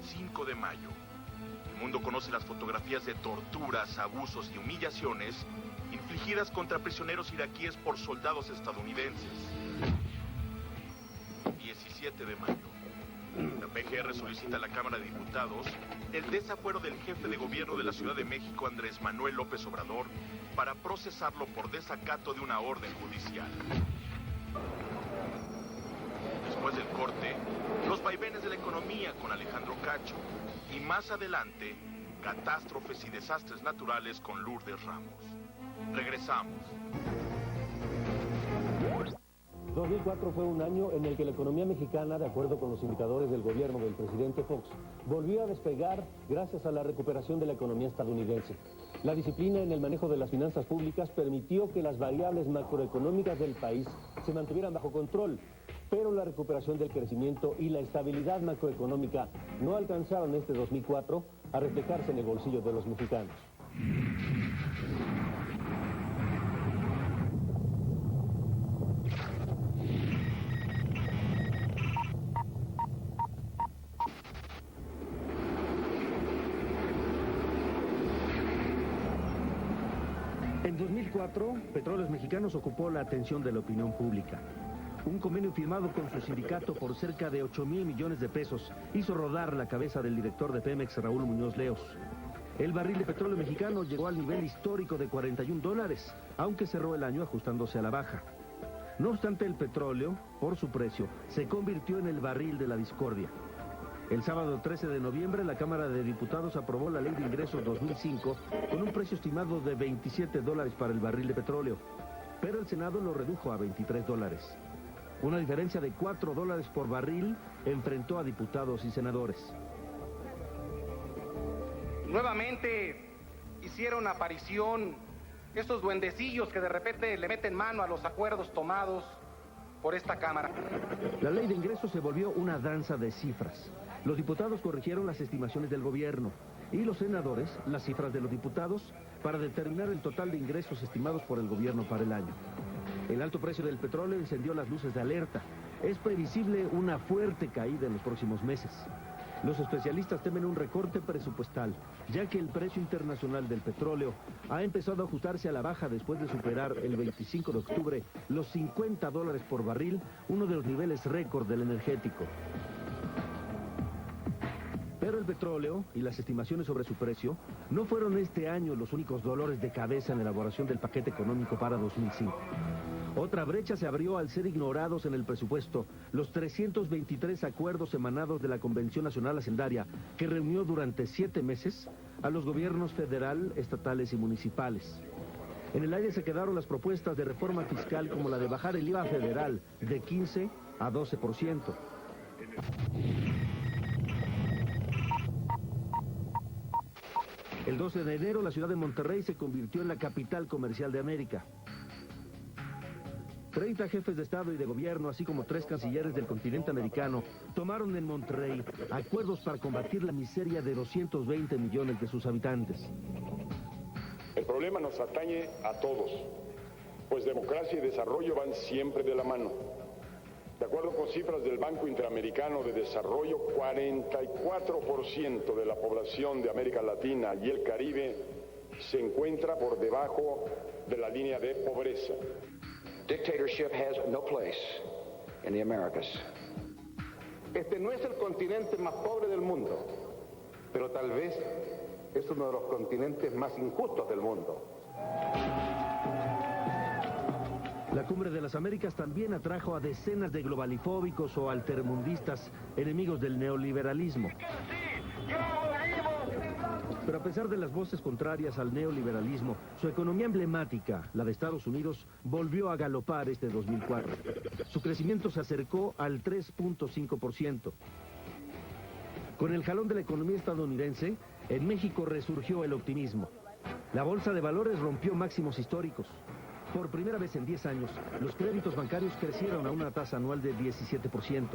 5 de mayo. El mundo conoce las fotografías de torturas, abusos y humillaciones infligidas contra prisioneros iraquíes por soldados estadounidenses. 17 de mayo. La PGR solicita a la Cámara de Diputados el desafuero del jefe de gobierno de la Ciudad de México, Andrés Manuel López Obrador, para procesarlo por desacato de una orden judicial. Después del corte, los vaivenes de la economía con Alejandro Cacho. Y más adelante, catástrofes y desastres naturales con Lourdes Ramos. Regresamos. 2004 fue un año en el que la economía mexicana, de acuerdo con los indicadores del gobierno del presidente Fox, volvió a despegar gracias a la recuperación de la economía estadounidense. La disciplina en el manejo de las finanzas públicas permitió que las variables macroeconómicas del país se mantuvieran bajo control, pero la recuperación del crecimiento y la estabilidad macroeconómica no alcanzaron este 2004 a reflejarse en el bolsillo de los mexicanos. En 2004, Petróleos Mexicanos ocupó la atención de la opinión pública. Un convenio firmado con su sindicato por cerca de 8,000 millones de pesos hizo rodar la cabeza del director de Pemex, Raúl Muñoz Leos. El barril de petróleo mexicano llegó al nivel histórico de $41, aunque cerró el año ajustándose a la baja. No obstante, el petróleo, por su precio, se convirtió en el barril de la discordia. El sábado 13 de noviembre, la Cámara de Diputados aprobó la Ley de Ingresos 2005 con un precio estimado de $27 para el barril de petróleo, pero el Senado lo redujo a $23. Una diferencia de $4 por barril enfrentó a diputados y senadores. Nuevamente hicieron aparición estos duendecillos que de repente le meten mano a los acuerdos tomados por esta Cámara. La Ley de Ingresos se volvió una danza de cifras. Los diputados corrigieron las estimaciones del gobierno y los senadores las cifras de los diputados para determinar el total de ingresos estimados por el gobierno para el año. El alto precio del petróleo encendió las luces de alerta. Es previsible una fuerte caída en los próximos meses. Los especialistas temen un recorte presupuestal, ya que el precio internacional del petróleo ha empezado a ajustarse a la baja después de superar el 25 de octubre los $50 por barril, uno de los niveles récord del energético. Pero el petróleo y las estimaciones sobre su precio no fueron este año los únicos dolores de cabeza en la elaboración del paquete económico para 2005. Otra brecha se abrió al ser ignorados en el presupuesto los 323 acuerdos emanados de la Convención Nacional Hacendaria, que reunió durante 7 meses a los gobiernos federal, estatales y municipales. En el aire se quedaron las propuestas de reforma fiscal como la de bajar el IVA federal de 15 a 12%. El 12 de enero la ciudad de Monterrey se convirtió en la capital comercial de América. 30 jefes de Estado y de Gobierno, así como 3 cancilleres del continente americano, tomaron en Monterrey acuerdos para combatir la miseria de 220 millones de sus habitantes. El problema nos atañe a todos, pues democracia y desarrollo van siempre de la mano. De acuerdo con cifras del Banco Interamericano de Desarrollo, 44% de la población de América Latina y el Caribe se encuentra por debajo de la línea de pobreza. Dictatorship has no place in the Americas. Este no es el continente más pobre del mundo, pero tal vez es uno de los continentes más injustos del mundo. La Cumbre de las Américas también atrajo a decenas de globalifóbicos o altermundistas, enemigos del neoliberalismo. Pero a pesar de las voces contrarias al neoliberalismo, su economía emblemática, la de Estados Unidos, volvió a galopar este 2004. Su crecimiento se acercó al 3.5%. Con el jalón de la economía estadounidense, en México resurgió el optimismo. La bolsa de valores rompió máximos históricos. Por primera vez en 10 años, los créditos bancarios crecieron a una tasa anual de 17%.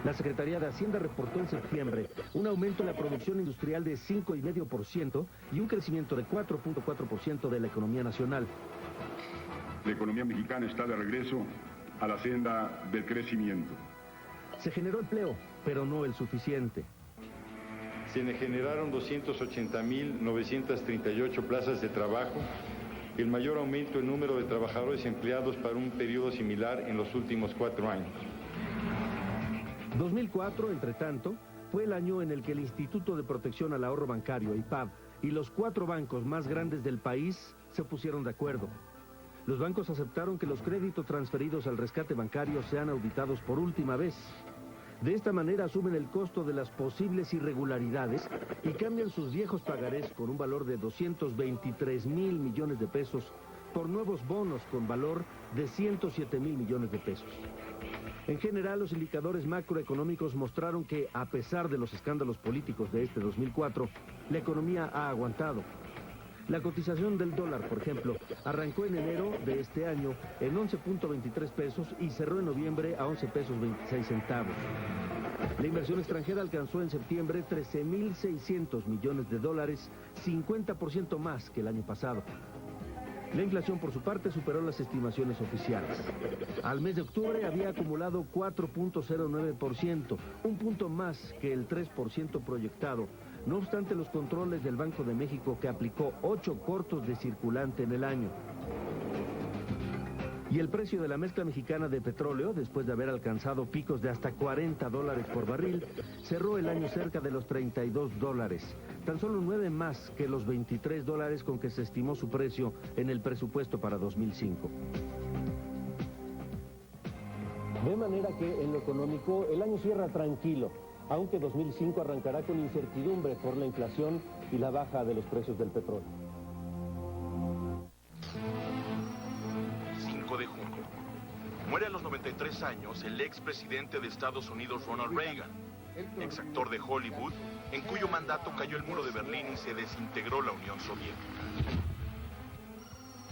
La Secretaría de Hacienda reportó en septiembre un aumento en la producción industrial de 5,5% y un crecimiento de 4.4% de la economía nacional. La economía mexicana está de regreso a la senda del crecimiento. Se generó empleo, pero no el suficiente. Se generaron 280.938 plazas de trabajo, el mayor aumento en número de trabajadores empleados para un periodo similar en los últimos 4 años. 2004, entre tanto, fue el año en el que el Instituto de Protección al Ahorro Bancario, IPAB, y los 4 bancos más grandes del país se pusieron de acuerdo. Los bancos aceptaron que los créditos transferidos al rescate bancario sean auditados por última vez. De esta manera asumen el costo de las posibles irregularidades y cambian sus viejos pagarés con un valor de 223,000 millones de pesos por nuevos bonos con valor de 107,000 millones de pesos. En general, los indicadores macroeconómicos mostraron que, a pesar de los escándalos políticos de este 2004, la economía ha aguantado. La cotización del dólar, por ejemplo, arrancó en enero de este año en 11.23 pesos y cerró en noviembre a 11 pesos 26 centavos. La inversión extranjera alcanzó en septiembre 13,600 millones de dólares, 50% más que el año pasado. La inflación, por su parte, superó las estimaciones oficiales. Al mes de octubre había acumulado 4.09%, un punto más que el 3% proyectado. No obstante los controles del Banco de México, que aplicó 8 cortos de circulante en el año. Y el precio de la mezcla mexicana de petróleo, después de haber alcanzado picos de hasta $40 por barril, cerró el año cerca de los $32, tan solo 9 más que los $23 con que se estimó su precio en el presupuesto para 2005. De manera que en lo económico el año cierra tranquilo, aunque 2005 arrancará con incertidumbre por la inflación y la baja de los precios del petróleo. 5 de junio. Muere a los 93 años el expresidente de Estados Unidos, Ronald Reagan, exactor de Hollywood, en cuyo mandato cayó el muro de Berlín y se desintegró la Unión Soviética.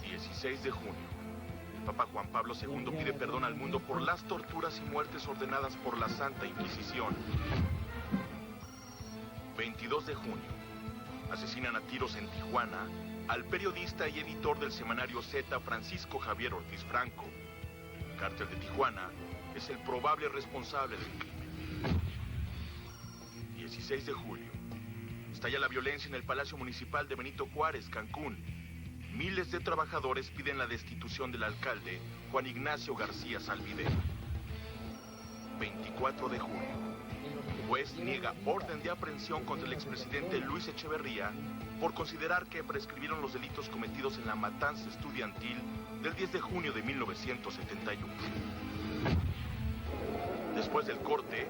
16 de junio. El Papa Juan Pablo II pide perdón al mundo por las torturas y muertes ordenadas por la Santa Inquisición. 22 de junio. Asesinan a tiros en Tijuana al periodista y editor del semanario Z, Francisco Javier Ortiz Franco. El cártel de Tijuana es el probable responsable del crimen. 16 de julio. Estalla la violencia en el Palacio Municipal de Benito Juárez, Cancún. Miles de trabajadores piden la destitución del alcalde Juan Ignacio García Zalvidea. 24 de julio. Juez niega orden de aprehensión contra el expresidente Luis Echeverría por considerar que prescribieron los delitos cometidos en la matanza estudiantil del 10 de junio de 1971. Después del corte,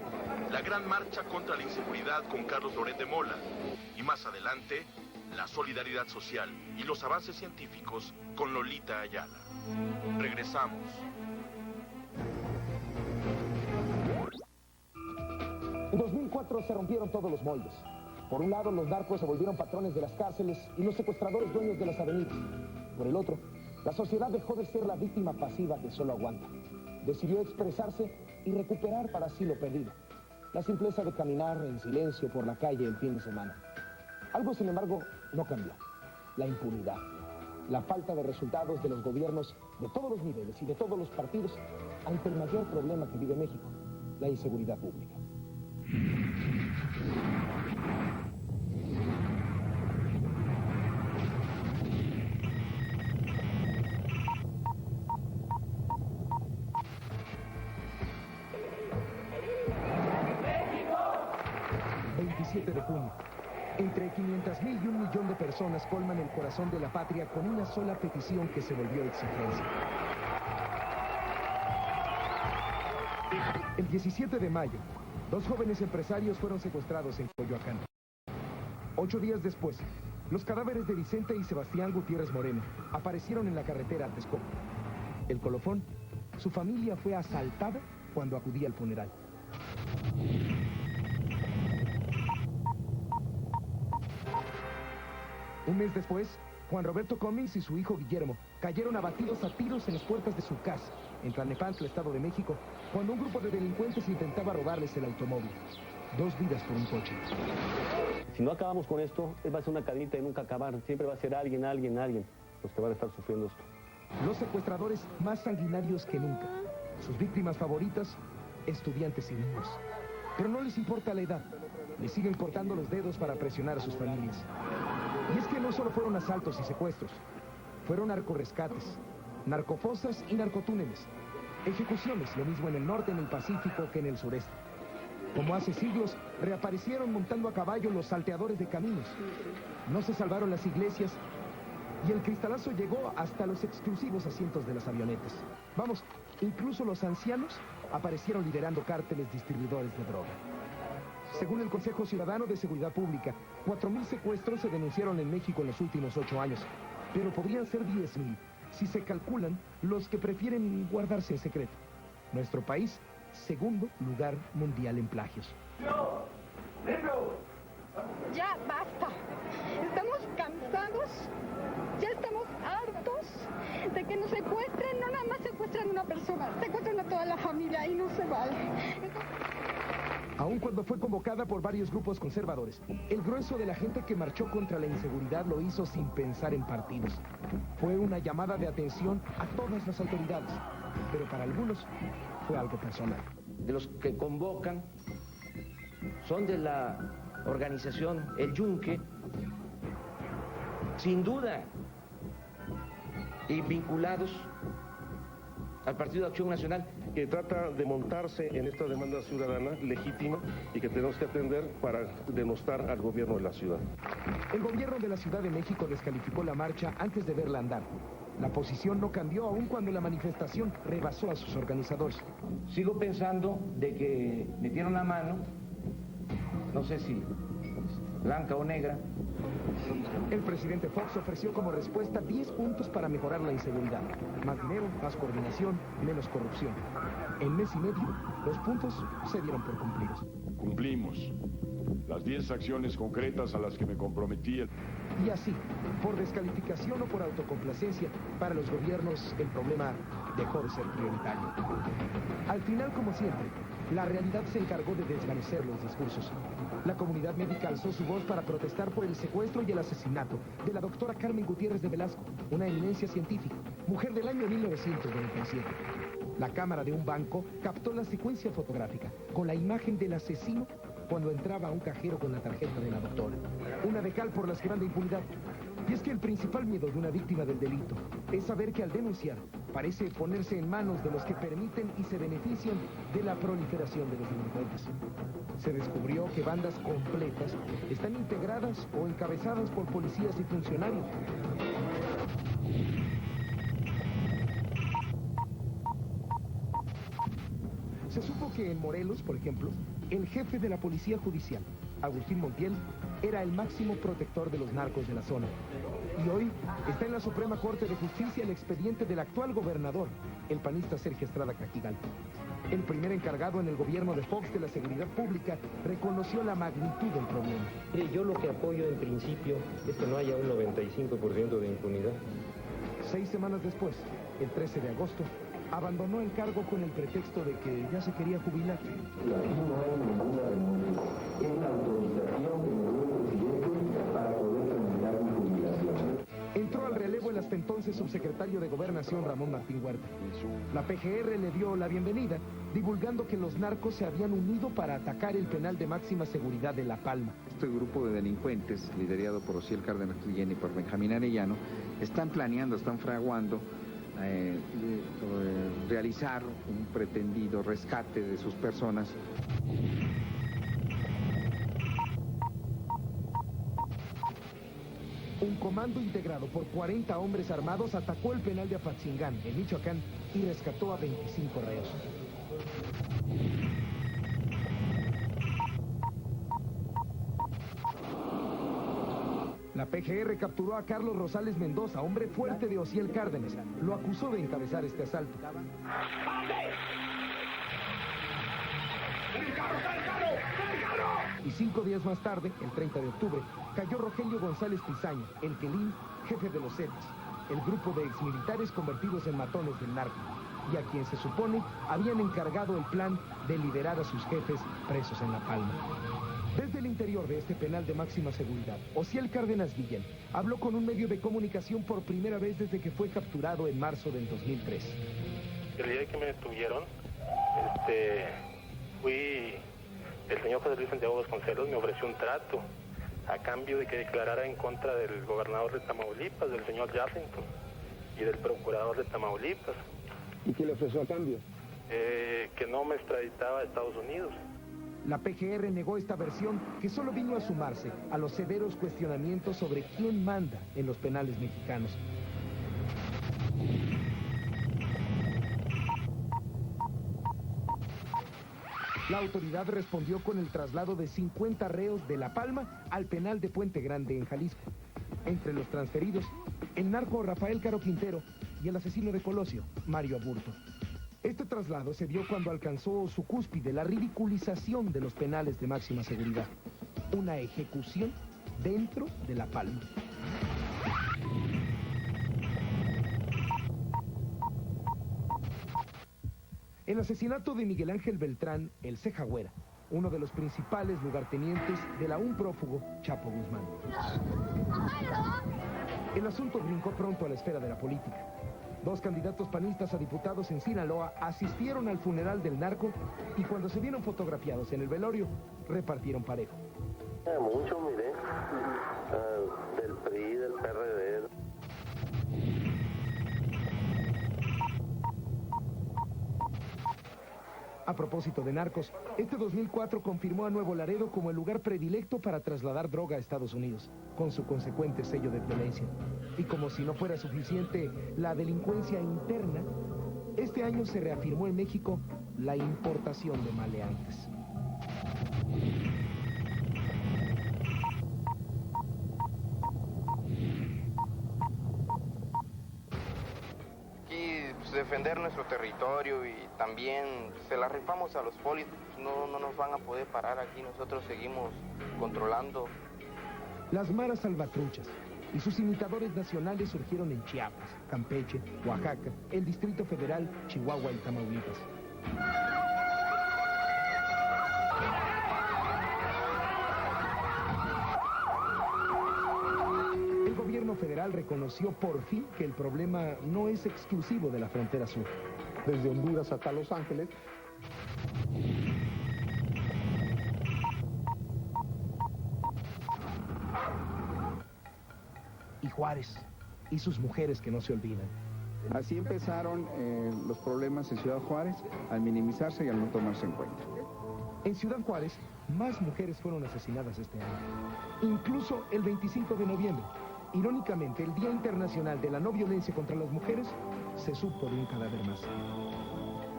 la gran marcha contra la inseguridad con Carlos Loret de Mola. Y más adelante, la solidaridad social y los avances científicos con Lolita Ayala. Regresamos. En 2004 se rompieron todos los moldes. Por un lado, los narcos se volvieron patrones de las cárceles y los secuestradores dueños de las avenidas. Por el otro, la sociedad dejó de ser la víctima pasiva que solo aguanta. Decidió expresarse y recuperar para sí lo perdido. La simpleza de caminar en silencio por la calle el fin de semana. Algo, sin embargo, no cambió. La impunidad. La falta de resultados de los gobiernos de todos los niveles y de todos los partidos ante el mayor problema que vive México, la inseguridad pública. De junio. Entre 500,000 y 1 millón de personas colman el corazón de la patria con una sola petición que se volvió exigencia. El 17 de mayo, 2 jóvenes empresarios fueron secuestrados en Coyoacán. 8 días después, los cadáveres de Vicente y Sebastián Gutiérrez Moreno aparecieron en la carretera a Texcoco. El colofón, su familia fue asaltada cuando acudía al funeral. Un mes después, Juan Roberto Cummings y su hijo Guillermo cayeron abatidos a tiros en las puertas de su casa, en Tlalnepantla, Estado de México, cuando un grupo de delincuentes intentaba robarles el automóvil. 2 vidas por un coche. Si no acabamos con esto, va a ser una cadenita de nunca acabar. Siempre va a ser alguien los que van a estar sufriendo esto. Los secuestradores más sanguinarios que nunca. Sus víctimas favoritas, estudiantes y niños. Pero no les importa la edad. Les siguen cortando los dedos para presionar a sus familias. Y es que no solo fueron asaltos y secuestros, fueron narcorrescates, narcofosas y narcotúneles, ejecuciones, lo mismo en el norte, en el Pacífico, que en el sureste. Como hace siglos, reaparecieron montando a caballo los salteadores de caminos. No se salvaron las iglesias y el cristalazo llegó hasta los exclusivos asientos de las avionetas. Vamos, incluso los ancianos aparecieron liderando cárteles distribuidores de droga. Según el Consejo Ciudadano de Seguridad Pública, 4,000 secuestros se denunciaron en México en los últimos 8 años, pero podrían ser 10,000 si se calculan los que prefieren guardarse en secreto. Nuestro país, segundo lugar mundial en plagios. Ya basta. Estamos cansados, ya estamos hartos de que nos secuestren. No nada más secuestran a una persona, secuestran a toda la familia y no se vale. Aun cuando fue convocada por varios grupos conservadores, el grueso de la gente que marchó contra la inseguridad lo hizo sin pensar en partidos. Fue una llamada de atención a todas las autoridades, pero para algunos fue algo personal. De los que convocan son de la organización El Yunque, sin duda, y vinculados al Partido de Acción Nacional, que trata de montarse en esta demanda ciudadana legítima y que tenemos que atender para denostar al gobierno de la ciudad. El gobierno de la Ciudad de México descalificó la marcha antes de verla andar. La posición no cambió aun cuando la manifestación rebasó a sus organizadores. Sigo pensando de que metieron la mano, no sé si blanca o negra. El presidente Fox ofreció como respuesta 10 puntos para mejorar la inseguridad. Más dinero, más coordinación, menos corrupción. En mes y medio, los puntos se dieron por cumplidos. Cumplimos las 10 acciones concretas a las que me comprometí. Y así, por descalificación o por autocomplacencia, para los gobiernos el problema dejó de ser prioritario. Al final, como siempre, la realidad se encargó de desvanecer los discursos. La comunidad médica alzó su voz para protestar por el secuestro y el asesinato de la doctora Carmen Gutiérrez de Velasco, una eminencia científica, mujer del año 1997. La cámara de un banco captó la secuencia fotográfica con la imagen del asesino cuando entraba a un cajero con la tarjeta de la doctora. Una de cal por las que van de impunidad. Y es que el principal miedo de una víctima del delito es saber que al denunciar parece ponerse en manos de los que permiten y se benefician de la proliferación de los delincuentes. Se descubrió que bandas completas están integradas o encabezadas por policías y funcionarios. Se supo que en Morelos, por ejemplo, el jefe de la Policía Judicial, Agustín Montiel, era el máximo protector de los narcos de la zona. Y hoy está en la Suprema Corte de Justicia el expediente del actual gobernador, el panista Sergio Estrada Cajigal. El primer encargado en el gobierno de Fox de la seguridad pública reconoció la magnitud del problema. Mire, yo lo que apoyo en principio es que no haya un 95% de impunidad. 6 semanas después, el 13 de agosto, abandonó el cargo con el pretexto de que ya se quería jubilar. Aquí no hay ninguna renuncia. Es la autorización que me dio el presidente para poder tramitar mi jubilación. Entró al relevo el hasta entonces subsecretario de Gobernación Ramón Martín Huerta. La PGR le dio la bienvenida, divulgando que los narcos se habían unido para atacar el penal de máxima seguridad de La Palma. Este grupo de delincuentes, liderado por Osiel Cárdenas Guillén y por Benjamín Arellano, están planeando, están fraguando realizar un pretendido rescate de sus personas. Un comando integrado por 40 hombres armados atacó el penal de Apatzingán, en Michoacán, y rescató a 25 reos. La PGR capturó a Carlos Rosales Mendoza, hombre fuerte de Osiel Cárdenas. Lo acusó de encabezar este asalto. Y 5 días más tarde, el 30 de octubre, cayó Rogelio González Pizaña, el Quelín, jefe de los Zetas, el grupo de exmilitares convertidos en matones del narco, y a quien se supone habían encargado el plan de liberar a sus jefes presos en La Palma. Desde el interior de este penal de máxima seguridad, Osiel Cárdenas Guillén habló con un medio de comunicación por primera vez desde que fue capturado en marzo del 2003. El día que me detuvieron, el señor José Luis Santiago Vasconcelos me ofreció un trato a cambio de que declarara en contra del gobernador de Tamaulipas, del señor Yarrington, y del procurador de Tamaulipas. ¿Y qué le ofreció a cambio? Que no me extraditaba a Estados Unidos. La PGR negó esta versión, que solo vino a sumarse a los severos cuestionamientos sobre quién manda en los penales mexicanos. La autoridad respondió con el traslado de 50 reos de La Palma al penal de Puente Grande en Jalisco. Entre los transferidos, el narco Rafael Caro Quintero y el asesino de Colosio, Mario Aburto. Este traslado se dio cuando alcanzó su cúspide, la ridiculización de los penales de máxima seguridad. Una ejecución dentro de La Palma. El asesinato de Miguel Ángel Beltrán, el Cejagüera, uno de los principales lugartenientes del aún prófugo Chapo Guzmán. El asunto brincó pronto a la esfera de la política. 2 candidatos panistas a diputados en Sinaloa asistieron al funeral del narco y cuando se vieron fotografiados en el velorio, repartieron parejo. Mucho, miré, del PRI, del PRD. A propósito de narcos, este 2004 confirmó a Nuevo Laredo como el lugar predilecto para trasladar droga a Estados Unidos, con su consecuente sello de violencia. Y como si no fuera suficiente la delincuencia interna, este año se reafirmó en México la importación de maleantes. Defender nuestro territorio y también se la rifamos a los polis, no nos van a poder parar aquí, nosotros seguimos controlando. Las maras salvatruchas y sus imitadores nacionales surgieron en Chiapas, Campeche, Oaxaca, el Distrito Federal, Chihuahua y Tamaulipas. El gobierno federal reconoció por fin que el problema no es exclusivo de la frontera sur. Desde Honduras hasta Los Ángeles. y Juárez, y sus mujeres que no se olvidan. Así empezaron los problemas en Ciudad Juárez, al minimizarse y al no tomarse en cuenta. En Ciudad Juárez, más mujeres fueron asesinadas este año. Incluso el 25 de noviembre, irónicamente, el Día Internacional de la No Violencia contra las Mujeres, se supo de un cadáver más.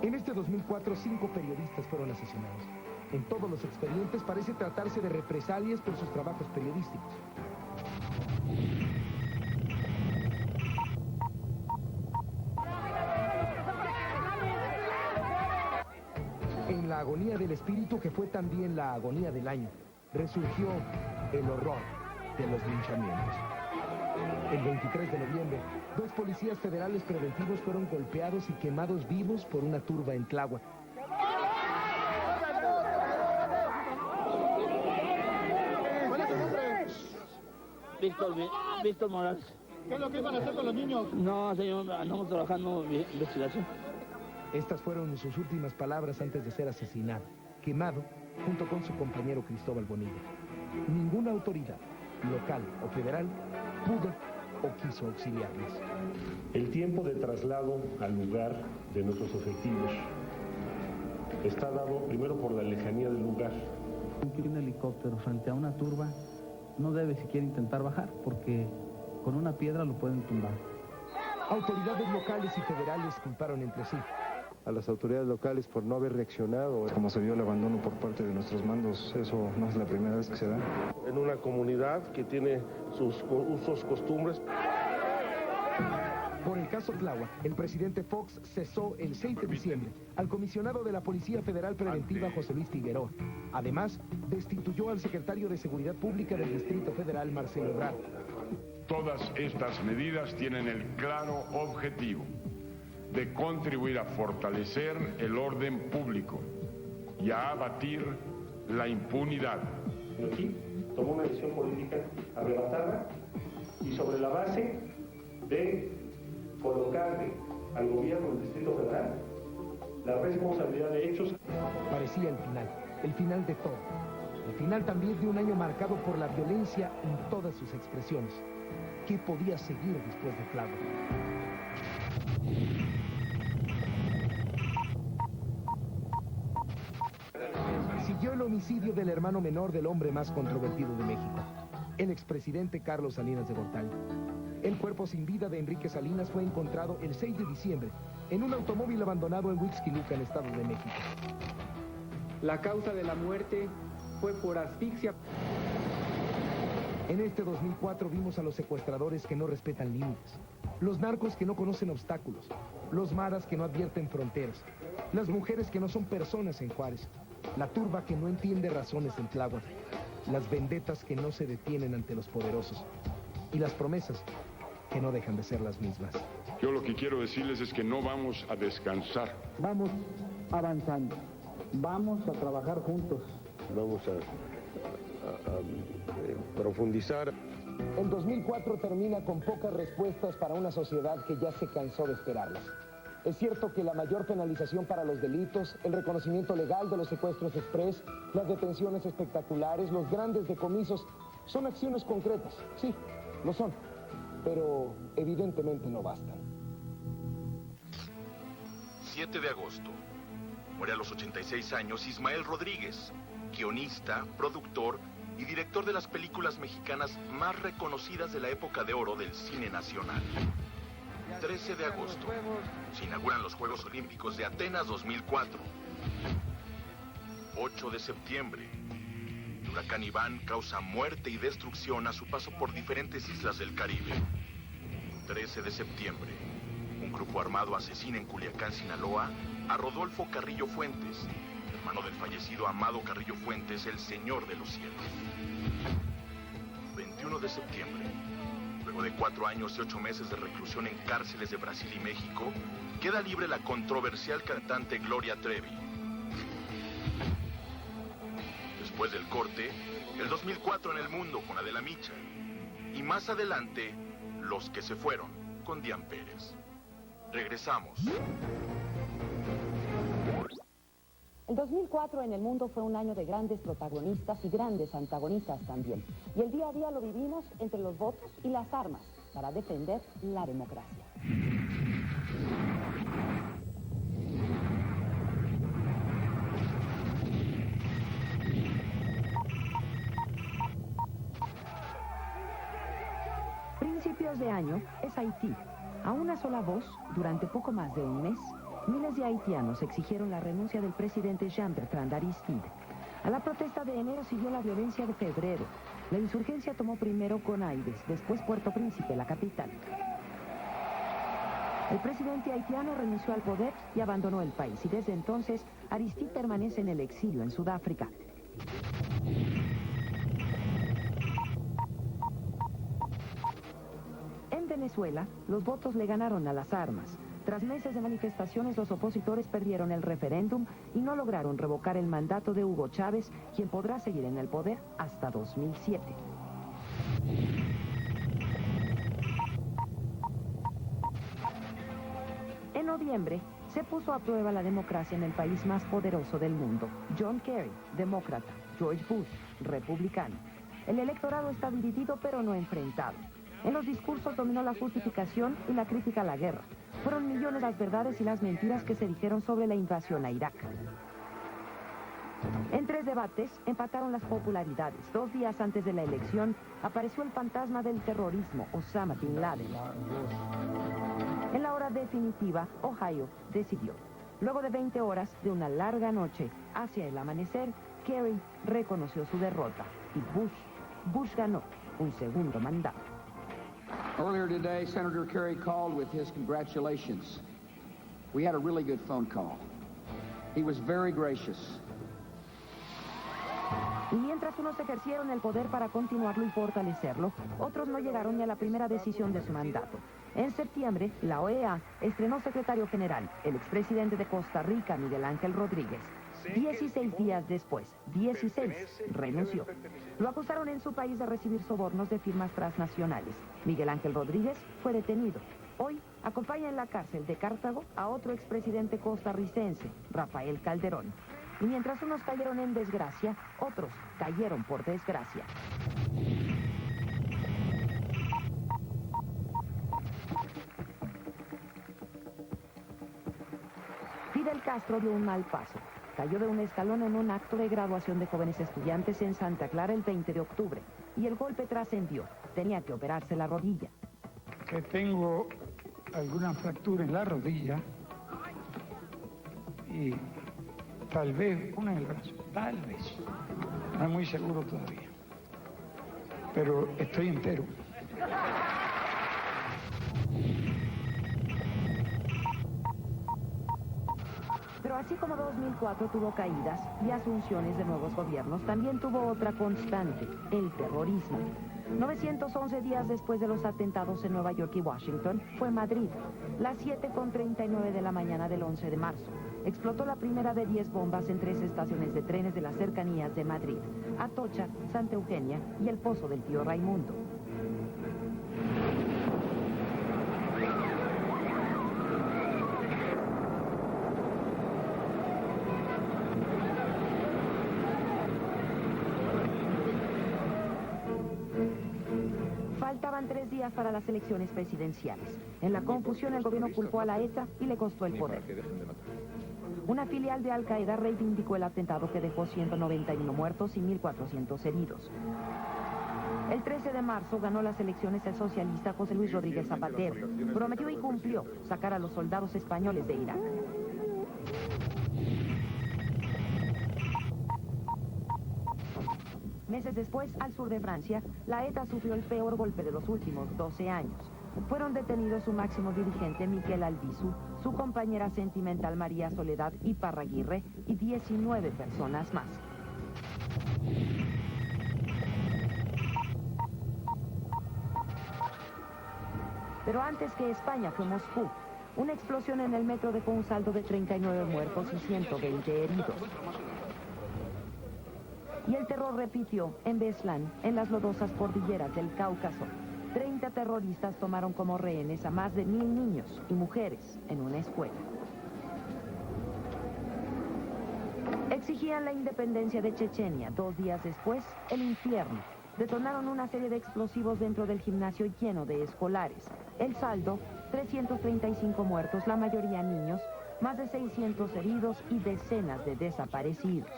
En este 2004, 5 periodistas fueron asesinados. En todos los expedientes parece tratarse de represalias por sus trabajos periodísticos. En la agonía del espíritu, que fue también la agonía del año, resurgió el horror de los linchamientos. El 23 de noviembre, 2 policías federales preventivos fueron golpeados y quemados vivos por una turba en Tláhuac. Víctor Morales. ¿Qué es lo que iban a hacer con los niños? No, señor, andamos trabajando en investigación. Estas fueron sus últimas palabras antes de ser asesinado, quemado, junto con su compañero Cristóbal Bonilla. Ninguna autoridad, local o federal, pudo o quiso auxiliarles. El tiempo de traslado al lugar de nuestros efectivos está dado primero por la lejanía del lugar. Un helicóptero frente a una turba no debe siquiera intentar bajar, porque con una piedra lo pueden tumbar. Autoridades locales y federales culparon entre sí. A las autoridades locales por no haber reaccionado. Como se vio el abandono por parte de nuestros mandos, eso no es la primera vez que se da. En una comunidad que tiene sus usos, costumbres. Por el caso Tláhuac, el presidente Fox cesó el 6 de diciembre al comisionado de la Policía Federal Preventiva, José Luis Figueroa. Además, destituyó al secretario de Seguridad Pública del Distrito Federal, Marcelo Ebrard. Todas estas medidas tienen el claro objetivo de contribuir a fortalecer el orden público y a abatir la impunidad. Aquí tomó una decisión política arrebatada y sobre la base de colocarle al gobierno del Distrito Federal la responsabilidad de hechos. Parecía el final de todo. El final también de un año marcado por la violencia en todas sus expresiones. ¿Qué podía seguir después de Tláhuac? Siguió el homicidio del hermano menor del hombre más controvertido de México, el expresidente Carlos Salinas de Gortari. El cuerpo sin vida de Enrique Salinas fue encontrado el 6 de diciembre en un automóvil abandonado en Huixquiluca, en Estado de México. La causa de la muerte fue por asfixia. En este 2004 vimos a los secuestradores que no respetan límites, los narcos que no conocen obstáculos, los maras que no advierten fronteras, las mujeres que no son personas en Juárez, la turba que no entiende razones en Tláhuac, las vendetas que no se detienen ante los poderosos y las promesas que no dejan de ser las mismas. Yo lo que quiero decirles es que no vamos a descansar. Vamos avanzando, vamos a trabajar juntos. Vamos a profundizar. El 2004 termina con pocas respuestas para una sociedad que ya se cansó de esperarlas. Es cierto que la mayor penalización para los delitos, el reconocimiento legal de los secuestros express, las detenciones espectaculares, los grandes decomisos, son acciones concretas, sí, lo son, pero evidentemente no bastan. 7 de agosto. Muere a los 86 años Ismael Rodríguez, guionista, productor y director de las películas mexicanas más reconocidas de la época de oro del cine nacional. 13 de agosto. Se inauguran los Juegos Olímpicos de Atenas 2004. 8 de septiembre. El huracán Iván causa muerte y destrucción a su paso por diferentes islas del Caribe. 13 de septiembre. Un grupo armado asesina en Culiacán, Sinaloa, a Rodolfo Carrillo Fuentes, hermano del fallecido Amado Carrillo Fuentes, el Señor de los Cielos. 21 de septiembre. Luego de 4 años y 8 meses de reclusión en cárceles de Brasil y México, queda libre la controversial cantante Gloria Trevi. Después del corte, el 2004 en el mundo con Adela Micha. Y más adelante, Los que se fueron con Dian Pérez. Regresamos. El 2004 en el mundo fue un año de grandes protagonistas y grandes antagonistas también. Y el día a día lo vivimos entre los votos y las armas. para defender la democracia. Principios de año es Haití. A una sola voz, durante poco más de un mes, miles de haitianos exigieron la renuncia del presidente Jean-Bertrand Aristide. A la protesta de enero siguió la violencia de febrero. La insurgencia tomó primero Conaides, después Puerto Príncipe, la capital. El presidente haitiano renunció al poder y abandonó el país, y desde entonces Aristide permanece en el exilio en Sudáfrica. En Venezuela, los votos le ganaron a las armas. Tras meses de manifestaciones, los opositores perdieron el referéndum y no lograron revocar el mandato de Hugo Chávez, quien podrá seguir en el poder hasta 2007. En noviembre, se puso a prueba la democracia en el país más poderoso del mundo. John Kerry, demócrata; George Bush, republicano. El electorado está dividido pero no enfrentado. En los discursos dominó la justificación y la crítica a la guerra. Fueron millones las verdades y las mentiras que se dijeron sobre la invasión a Irak. En 3 debates empataron las popularidades. 2 días antes de la elección apareció el fantasma del terrorismo, Osama Bin Laden. En la hora definitiva, Ohio decidió. Luego de 20 horas de una larga noche, hacia el amanecer, Kerry reconoció su derrota y Bush ganó un segundo mandato. Earlier today, Senator Kerry called with his congratulations. We had a really good phone call. He was very gracious. Y mientras unos ejercieron el poder para continuarlo y fortalecerlo, otros no llegaron ni a la primera decisión de su mandato. En septiembre, la OEA estrenó secretario general, el expresidente de Costa Rica, Miguel Ángel Rodríguez. 16 días después, 16, renunció. Lo acusaron en su país de recibir sobornos de firmas transnacionales. Miguel Ángel Rodríguez fue detenido. Hoy acompaña en la cárcel de Cartago a otro expresidente costarricense, Rafael Calderón. Y mientras unos cayeron en desgracia, otros cayeron por desgracia. Fidel Castro dio un mal paso. Cayó de un escalón en un acto de graduación de jóvenes estudiantes en Santa Clara el 20 de octubre. Y el golpe trascendió. Tenía que operarse la rodilla. Que tengo alguna fractura en la rodilla y tal vez una en el brazo. Tal vez. No es muy seguro todavía. Pero estoy entero. Pero así como 2004 tuvo caídas y asunciones de nuevos gobiernos, también tuvo otra constante, el terrorismo. 911 días después de los atentados en Nueva York y Washington, fue Madrid. Las 7:39 de la mañana del 11 de marzo. Explotó la primera de 10 bombas en 3 estaciones de trenes de las cercanías de Madrid: Atocha, Santa Eugenia y el Pozo del Tío Raimundo. Faltaban 3 días para las elecciones presidenciales. En la confusión, el gobierno culpó a la ETA y le costó el poder. Una filial de Al-Qaeda reivindicó el atentado que dejó 191 muertos y 1.400 heridos. El 13 de marzo ganó las elecciones el socialista José Luis Rodríguez Zapatero. Prometió y cumplió sacar a los soldados españoles de Irak. Meses después, al sur de Francia, la ETA sufrió el peor golpe de los últimos 12 años. Fueron detenidos su máximo dirigente, Miquel Albizu, su compañera sentimental María Soledad Iparraguirre y 19 personas más. Pero antes que España fue Moscú. Una explosión en el metro dejó un saldo de 39 muertos y 120 heridos. Y el terror repitió en Beslan, en las lodosas cordilleras del Cáucaso. 30 terroristas tomaron como rehenes a más de 1000 niños y mujeres en una escuela. Exigían la independencia de Chechenia. 2 días después, el infierno. detonaron una serie de explosivos dentro del gimnasio lleno de escolares. El saldo, 335 muertos, la mayoría niños, más de 600 heridos y decenas de desaparecidos.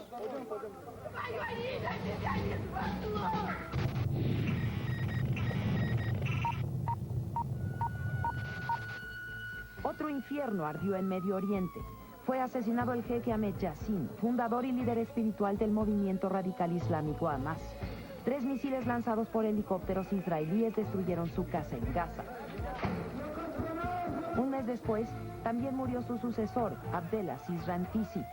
Otro infierno ardió en Medio Oriente. Fue asesinado el jefe Ahmed Yassin, fundador y líder espiritual del movimiento radical islámico Hamas. 3 misiles lanzados por helicópteros israelíes destruyeron su casa en Gaza. Un mes después, también murió su sucesor, Abdelaziz Rantisi.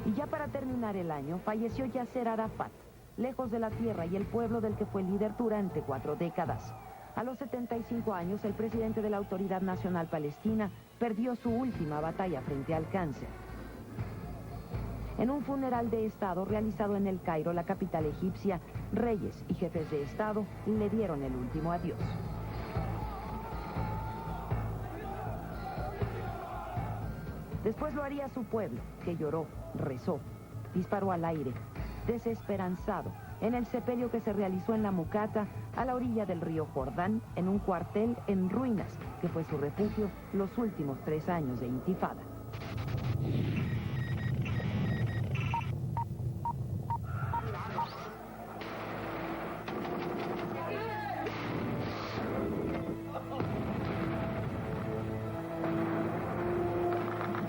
Y ya para terminar el año, falleció Yasser Arafat, lejos de la tierra y el pueblo del que fue líder durante 4 décadas. A los 75 años, el presidente de la Autoridad Nacional Palestina perdió su última batalla frente al cáncer. En un funeral de Estado realizado en El Cairo, la capital egipcia, reyes y jefes de Estado le dieron el último adiós. Después lo haría su pueblo, que lloró, rezó, disparó al aire, desesperanzado, en el sepelio que se realizó en la Mucata, a la orilla del río Jordán, en un cuartel en ruinas, que fue su refugio los últimos 3 años de intifada.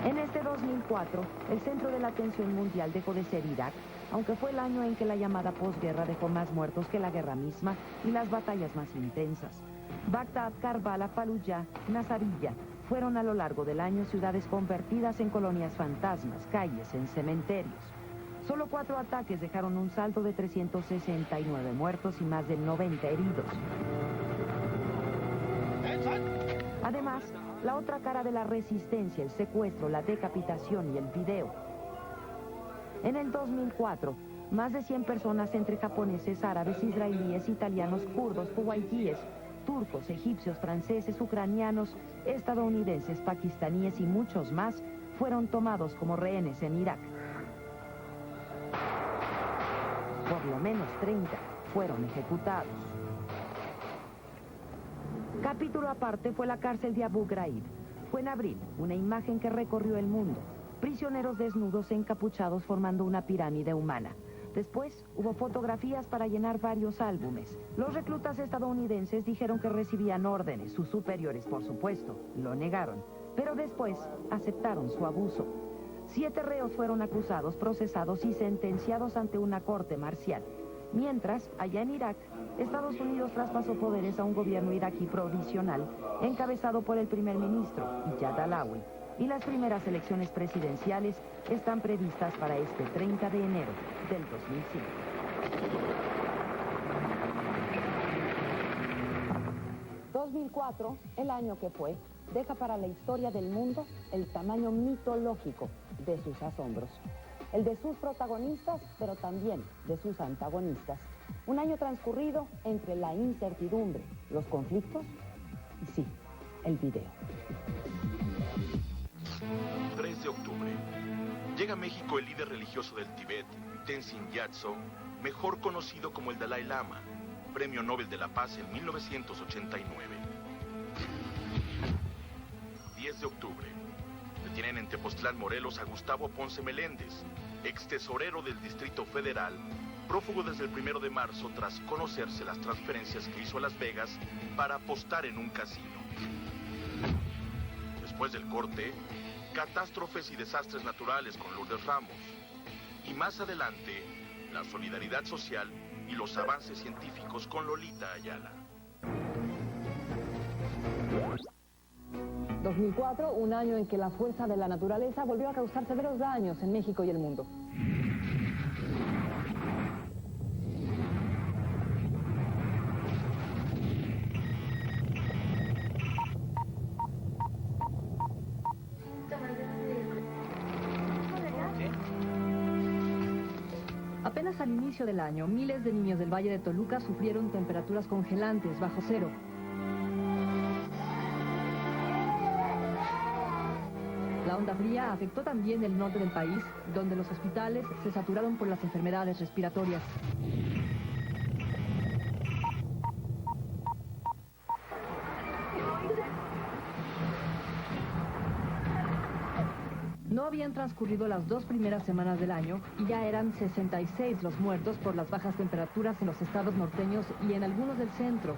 En este 2004, el centro de la atención mundial dejó de ser Irak, aunque fue el año en que la llamada posguerra dejó más muertos que la guerra misma y las batallas más intensas. Bagdad, Karbala, Fallujah, Nasiriyah fueron a lo largo del año ciudades convertidas en colonias fantasmas, calles, en cementerios. Solo 4 ataques dejaron un saldo de 369 muertos y más de 90 heridos. Además, la otra cara de la resistencia, el secuestro, la decapitación y el video. En el 2004, más de 100 personas entre japoneses, árabes, israelíes, italianos, kurdos, kuwaitíes, turcos, egipcios, franceses, ucranianos, estadounidenses, pakistaníes y muchos más fueron tomados como rehenes en Irak. Por lo menos 30 fueron ejecutados. Capítulo aparte fue la cárcel de Abu Ghraib. Fue en abril, una imagen que recorrió el mundo. Prisioneros desnudos encapuchados formando una pirámide humana. Después hubo fotografías para llenar varios álbumes. Los reclutas estadounidenses dijeron que recibían órdenes, sus superiores por supuesto, lo negaron. Pero después aceptaron su abuso. 7 reos fueron acusados, procesados y sentenciados ante una corte marcial. Mientras, allá en Irak, Estados Unidos traspasó poderes a un gobierno iraquí provisional encabezado por el primer ministro, Iyad Allawi. Y las primeras elecciones presidenciales están previstas para este 30 de enero del 2005. ...2004, el año que fue, deja para la historia del mundo el tamaño mitológico de sus asombros. El de sus protagonistas, pero también de sus antagonistas. Un año transcurrido entre la incertidumbre, los conflictos y sí, el video. 3 de octubre. Llega a México el líder religioso del Tíbet, Tenzin Gyatso, mejor conocido como el Dalai Lama, Premio Nobel de la Paz en 1989. 10 de octubre. Detienen en Tepoztlán, Morelos, a Gustavo Ponce Meléndez, ex tesorero del Distrito Federal, prófugo desde el 1 de marzo tras conocerse las transferencias que hizo a Las Vegas para apostar en un casino. Después del corte, catástrofes y desastres naturales con Lourdes Ramos. Y más adelante, la solidaridad social y los avances científicos con Lolita Ayala. 2004, un año en que la fuerza de la naturaleza volvió a causar severos daños en México y el mundo. Apenas al inicio del año, miles de niños del Valle de Toluca sufrieron temperaturas congelantes bajo cero. La onda fría afectó también el norte del país, donde los hospitales se saturaron por las enfermedades respiratorias. No habían transcurrido las 2 primeras semanas del año y ya eran 66 los muertos por las bajas temperaturas en los estados norteños y en algunos del centro.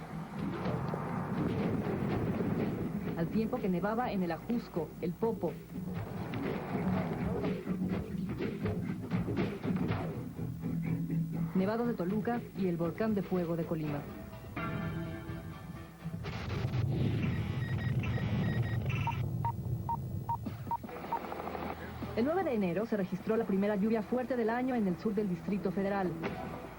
Al tiempo que nevaba en el Ajusco, el Popo. Nevados de Toluca y el Volcán de Fuego de Colima. El 9 de enero se registró la primera lluvia fuerte del año en el sur del Distrito Federal.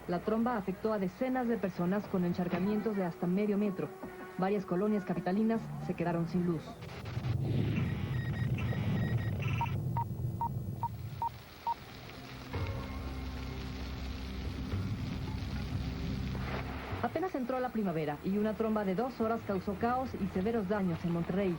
La tromba afectó a decenas de personas con encharcamientos de hasta medio metro. Varias colonias capitalinas se quedaron sin luz. Apenas entró la primavera y una tromba de 2 horas causó caos y severos daños en Monterrey.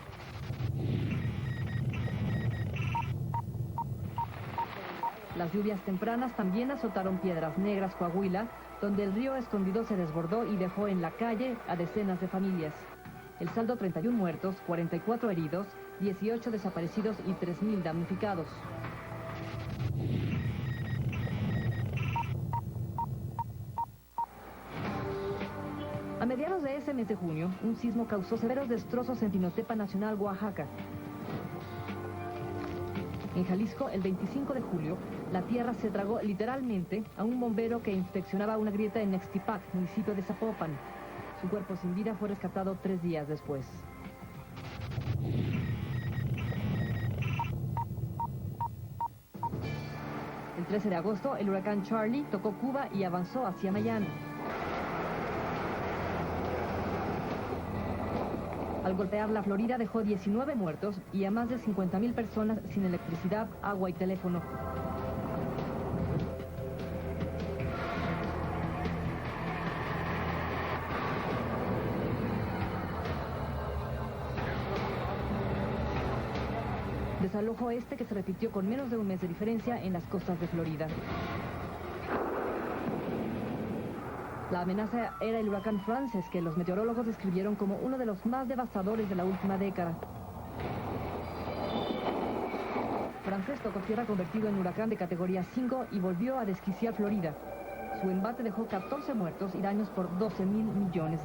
Las lluvias tempranas también azotaron Piedras Negras, Coahuila, donde el río Escondido se desbordó y dejó en la calle a decenas de familias. El saldo: 31 muertos, 44 heridos, 18 desaparecidos y 3,000 damnificados. A mediados de ese mes de junio, un sismo causó severos destrozos en Pinotepa Nacional, Oaxaca. En Jalisco, el 25 de julio, la tierra se tragó literalmente a un bombero que inspeccionaba una grieta en Nextipac, municipio de Zapopan. Su cuerpo sin vida fue rescatado 3 días después. El 13 de agosto, el huracán Charlie tocó Cuba y avanzó hacia Miami. Al golpear la Florida dejó 19 muertos y a más de 50,000 personas sin electricidad, agua y teléfono. Desalojo este que se repitió con menos de un mes de diferencia en las costas de Florida. La amenaza era el huracán Frances, que los meteorólogos describieron como uno de los más devastadores de la última década. Frances tocó tierra convertido en huracán de categoría 5 y volvió a desquiciar Florida. Su embate dejó 14 muertos y daños por $12,000 millones.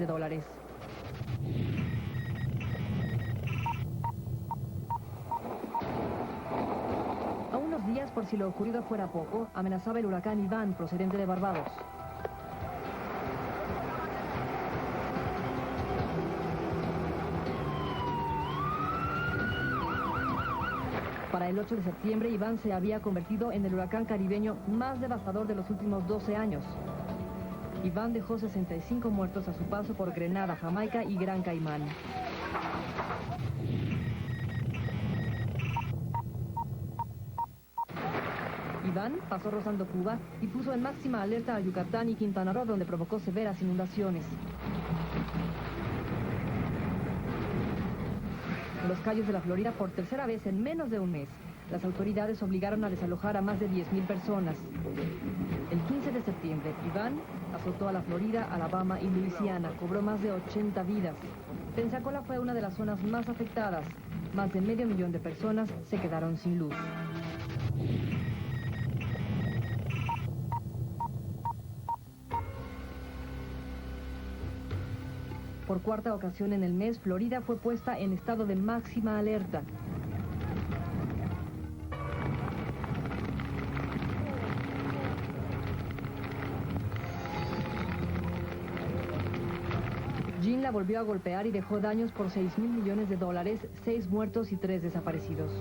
A unos días, por si lo ocurrido fuera poco, amenazaba el huracán Iván, procedente de Barbados. Para el 8 de septiembre, Iván se había convertido en el huracán caribeño más devastador de los últimos 12 años. Iván dejó 65 muertos a su paso por Grenada, Jamaica y Gran Caimán. Iván pasó rozando Cuba y puso en máxima alerta a Yucatán y Quintana Roo, donde provocó severas inundaciones. En los cayos de la Florida, por tercera vez en menos de un mes, las autoridades obligaron a desalojar a más de 10,000 personas. El 15 de septiembre, Iván azotó a la Florida, Alabama y Luisiana, cobró más de 80 vidas. Pensacola fue una de las zonas más afectadas. Más de 500,000 de personas se quedaron sin luz. Por cuarta ocasión en el mes, Florida fue puesta en estado de máxima alerta. Jean la volvió a golpear y dejó daños por $6,000 millones, 6 muertos y 3 desaparecidos.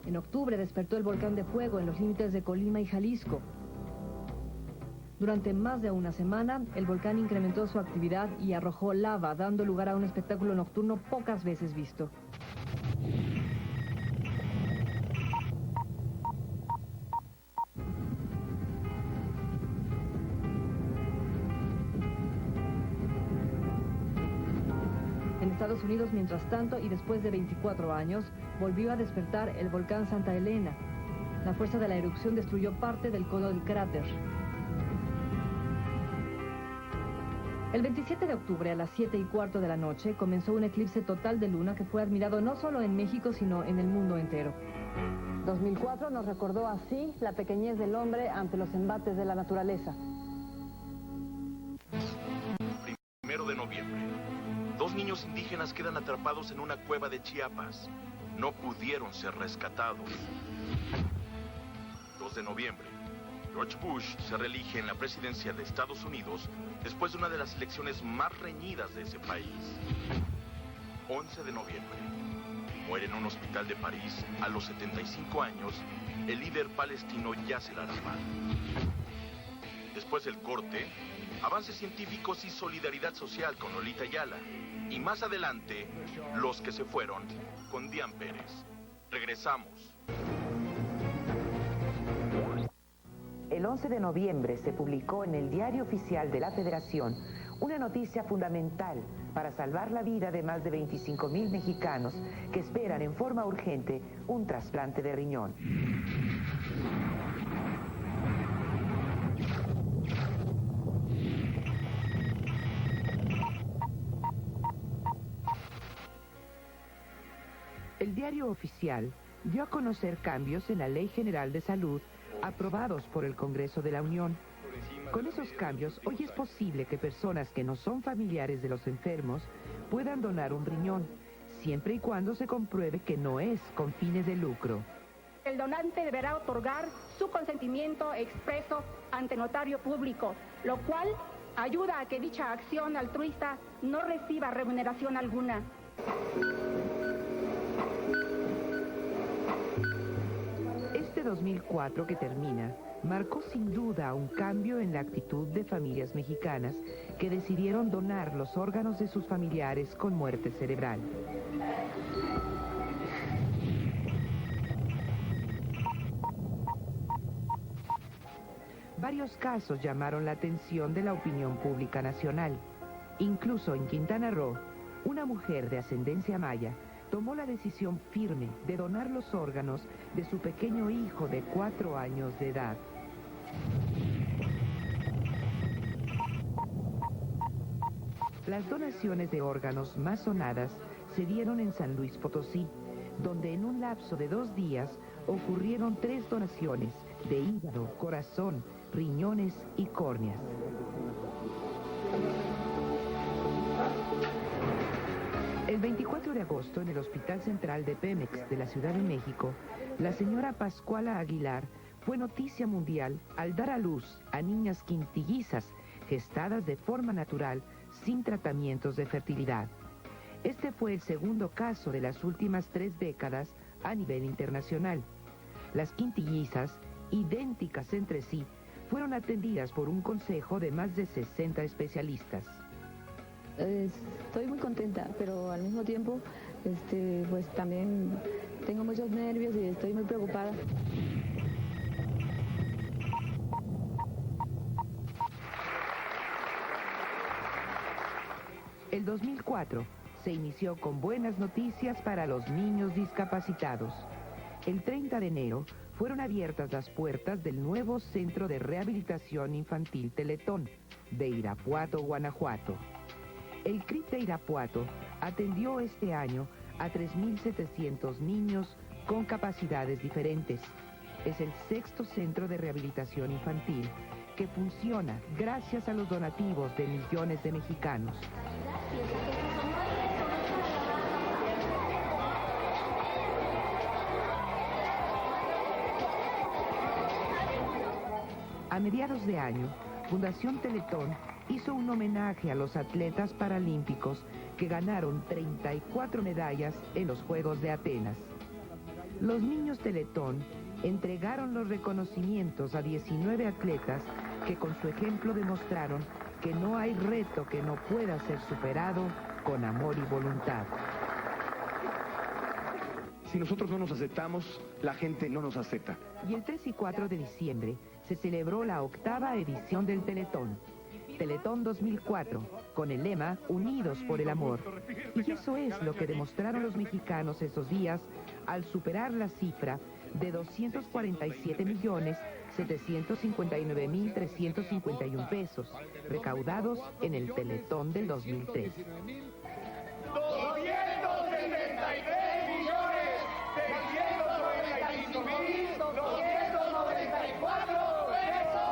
En octubre despertó el volcán de fuego en los límites de Colima y Jalisco. Durante más de una semana, el volcán incrementó su actividad y arrojó lava, dando lugar a un espectáculo nocturno pocas veces visto. En Estados Unidos, mientras tanto, y después de 24 años, volvió a despertar el volcán Santa Elena. La fuerza de la erupción destruyó parte del cono del cráter. El 27 de octubre a las 7:15 de la noche comenzó un eclipse total de luna que fue admirado no solo en México, sino en el mundo entero. 2004 nos recordó así la pequeñez del hombre ante los embates de la naturaleza. 1 de noviembre. 2 niños indígenas quedan atrapados en una cueva de Chiapas. No pudieron ser rescatados. 2 de noviembre. George Bush se reelige en la presidencia de Estados Unidos después de una de las elecciones más reñidas de ese país. 11 de noviembre. Muere en un hospital de París a los 75 años el líder palestino Yasser Arafat. Después del corte, avances científicos y solidaridad social con Lolita Ayala. Y más adelante, los que se fueron con Dian Pérez. Regresamos. El 11 de noviembre se publicó en el Diario Oficial de la Federación una noticia fundamental para salvar la vida de más de 25,000 mexicanos que esperan en forma urgente un trasplante de riñón. El Diario Oficial dio a conocer cambios en la Ley General de Salud aprobados por el Congreso de la Unión. Con esos cambios, hoy es posible que personas que no son familiares de los enfermos puedan donar un riñón, siempre y cuando se compruebe que no es con fines de lucro. El donante deberá otorgar su consentimiento expreso ante notario público, lo cual ayuda a que dicha acción altruista no reciba remuneración alguna. Este 2004 que termina marcó sin duda un cambio en la actitud de familias mexicanas que decidieron donar los órganos de sus familiares con muerte cerebral. Varios casos llamaron la atención de la opinión pública nacional. Incluso en Quintana Roo, una mujer de ascendencia maya tomó la decisión firme de donar los órganos de su pequeño hijo de 4 años de edad. Las donaciones de órganos más sonadas se dieron en San Luis Potosí, donde en un lapso de 2 días ocurrieron 3 donaciones de hígado, corazón, riñones y córneas. El 24 de agosto, en el Hospital Central de Pemex de la Ciudad de México, la señora Pascuala Aguilar fue noticia mundial al dar a luz a niñas quintillizas gestadas de forma natural sin tratamientos de fertilidad. Este fue el segundo caso de las últimas 3 décadas a nivel internacional. Las quintillizas, idénticas entre sí, fueron atendidas por un consejo de más de 60 especialistas. Estoy muy contenta, pero al mismo tiempo, pues también tengo muchos nervios y estoy muy preocupada. El 2004 se inició con buenas noticias para los niños discapacitados. El 30 de enero fueron abiertas las puertas del nuevo Centro de Rehabilitación Infantil Teletón de Irapuato, Guanajuato. El CRIT de Irapuato atendió este año a 3.700 niños con capacidades diferentes. Es el 6º centro de rehabilitación infantil que funciona gracias a los donativos de millones de mexicanos. A mediados de año, Fundación Teletón hizo un homenaje a los atletas paralímpicos que ganaron 34 medallas en los Juegos de Atenas. Los niños Teletón entregaron los reconocimientos a 19 atletas que con su ejemplo demostraron que no hay reto que no pueda ser superado con amor y voluntad. Si nosotros no nos aceptamos, la gente no nos acepta. Y el 3 y 4 de diciembre se celebró la 8ª edición del Teletón. Teletón 2004, con el lema Unidos por el Amor. Y eso es lo que demostraron los mexicanos esos días al superar la cifra de 759.351 pesos, recaudados en el Teletón del 2003. 273.695.294 pesos.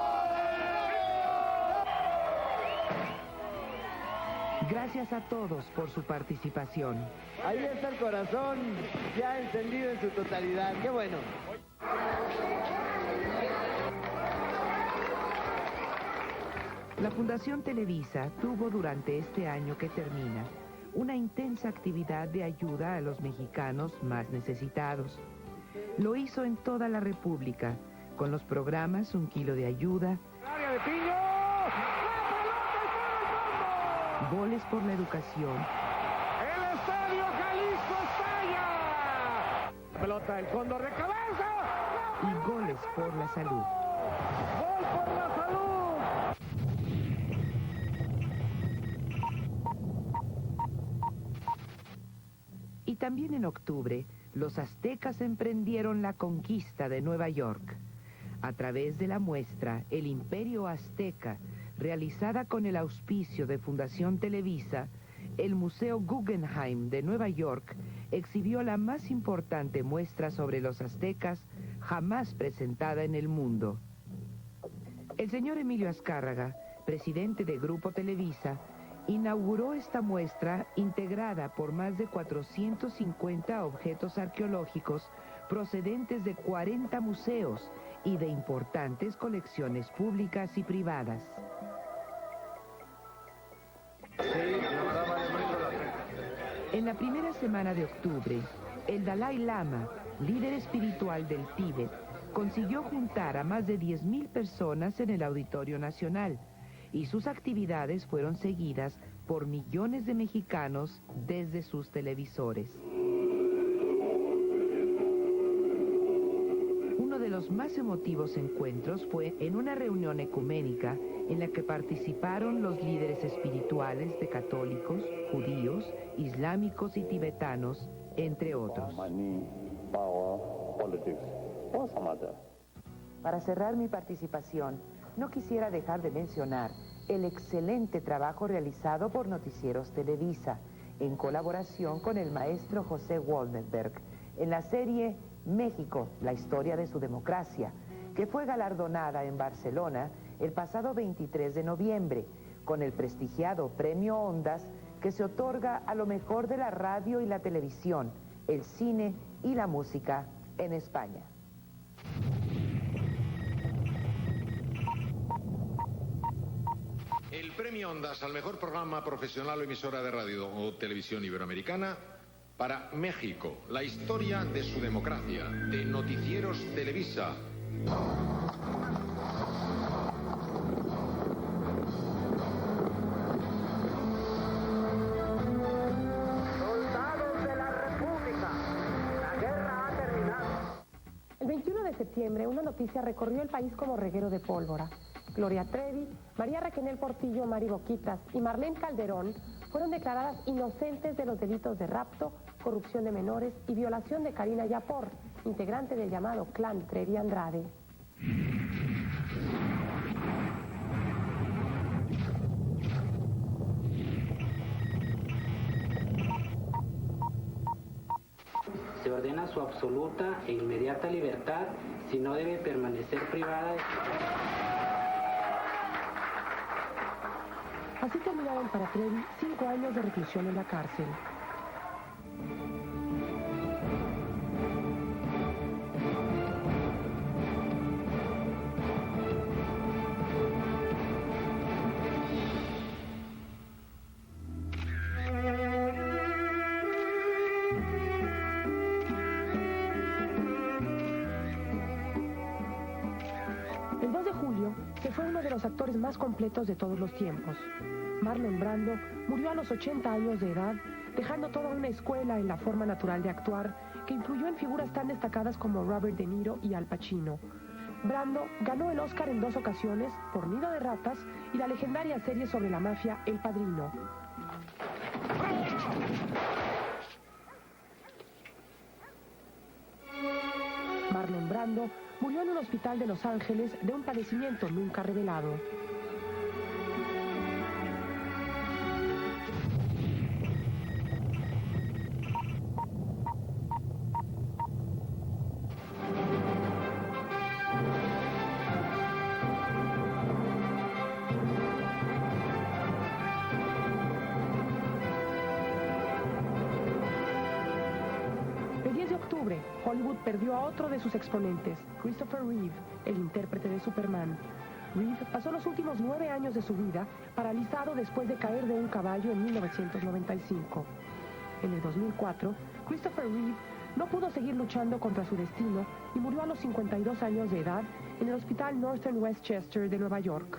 Gracias a todos por su participación. Ahí está el corazón ya encendido en su totalidad. ¡Qué bueno! La Fundación Televisa tuvo durante este año que termina una intensa actividad de ayuda a los mexicanos más necesitados. Lo hizo en toda la República, con los programas Un Kilo de Ayuda, Goles por la Educación, ¡El Estadio Jalisco estalla! Pelota del fondo, recabeza. y Goles por la Salud. ¡Gol por la salud! Y también en octubre, los aztecas emprendieron la conquista de Nueva York. A través de la muestra El Imperio Azteca, realizada con el auspicio de Fundación Televisa, el Museo Guggenheim de Nueva York exhibió la más importante muestra sobre los aztecas jamás presentada en el mundo. El señor Emilio Azcárraga, presidente de Grupo Televisa, inauguró esta muestra integrada por más de 450 objetos arqueológicos procedentes de 40 museos y de importantes colecciones públicas y privadas. En la primera semana de octubre, el Dalai Lama, líder espiritual del Tíbet, consiguió juntar a más de 10.000 personas en el Auditorio Nacional, y sus actividades fueron seguidas por millones de mexicanos desde sus televisores. Uno de los más emotivos encuentros fue en una reunión ecuménica en la que participaron los líderes espirituales de católicos, judíos, islámicos y tibetanos, entre otros. Para cerrar mi participación, no quisiera dejar de mencionar el excelente trabajo realizado por Noticieros Televisa, en colaboración con el maestro José Woldenberg, en la serie México, la historia de su democracia, que fue galardonada en Barcelona el pasado 23 de noviembre, con el prestigiado Premio Ondas, que se otorga a lo mejor de la radio y la televisión, el cine y la música en España. El Premio Ondas al mejor programa profesional o emisora de radio o televisión iberoamericana para México, la historia de su democracia, de Noticieros Televisa. ¡Soldados de la República! ¡La guerra ha terminado! El 21 de septiembre, una noticia recorrió el país como reguero de pólvora. Gloria Trevi, María Raquel Portillo, Mari Boquitas y Marlene Calderón fueron declaradas inocentes de los delitos de rapto, corrupción de menores y violación de Karina Yapor, integrante del llamado Clan Trevi Andrade. Se ordena su absoluta e inmediata libertad, si no debe permanecer privada de... Así terminaron para Trevi 5 años de reclusión en la cárcel. El 2 de julio se fue uno de los actores más completos de todos los tiempos. Marlon Brando murió a los 80 años de edad, dejando toda una escuela en la forma natural de actuar que influyó en figuras tan destacadas como Robert De Niro y Al Pacino. Brando ganó el Oscar en 2 ocasiones por Nido de Ratas y la legendaria serie sobre la mafia El Padrino. Marlon Brando Brando murió en un hospital de Los Ángeles de un padecimiento nunca revelado. Hollywood perdió a otro de sus exponentes, Christopher Reeve, el intérprete de Superman. Reeve pasó los últimos 9 años de su vida paralizado después de caer de un caballo en 1995. En el 2004, Christopher Reeve no pudo seguir luchando contra su destino y murió a los 52 años de edad en el hospital Northern Westchester de Nueva York.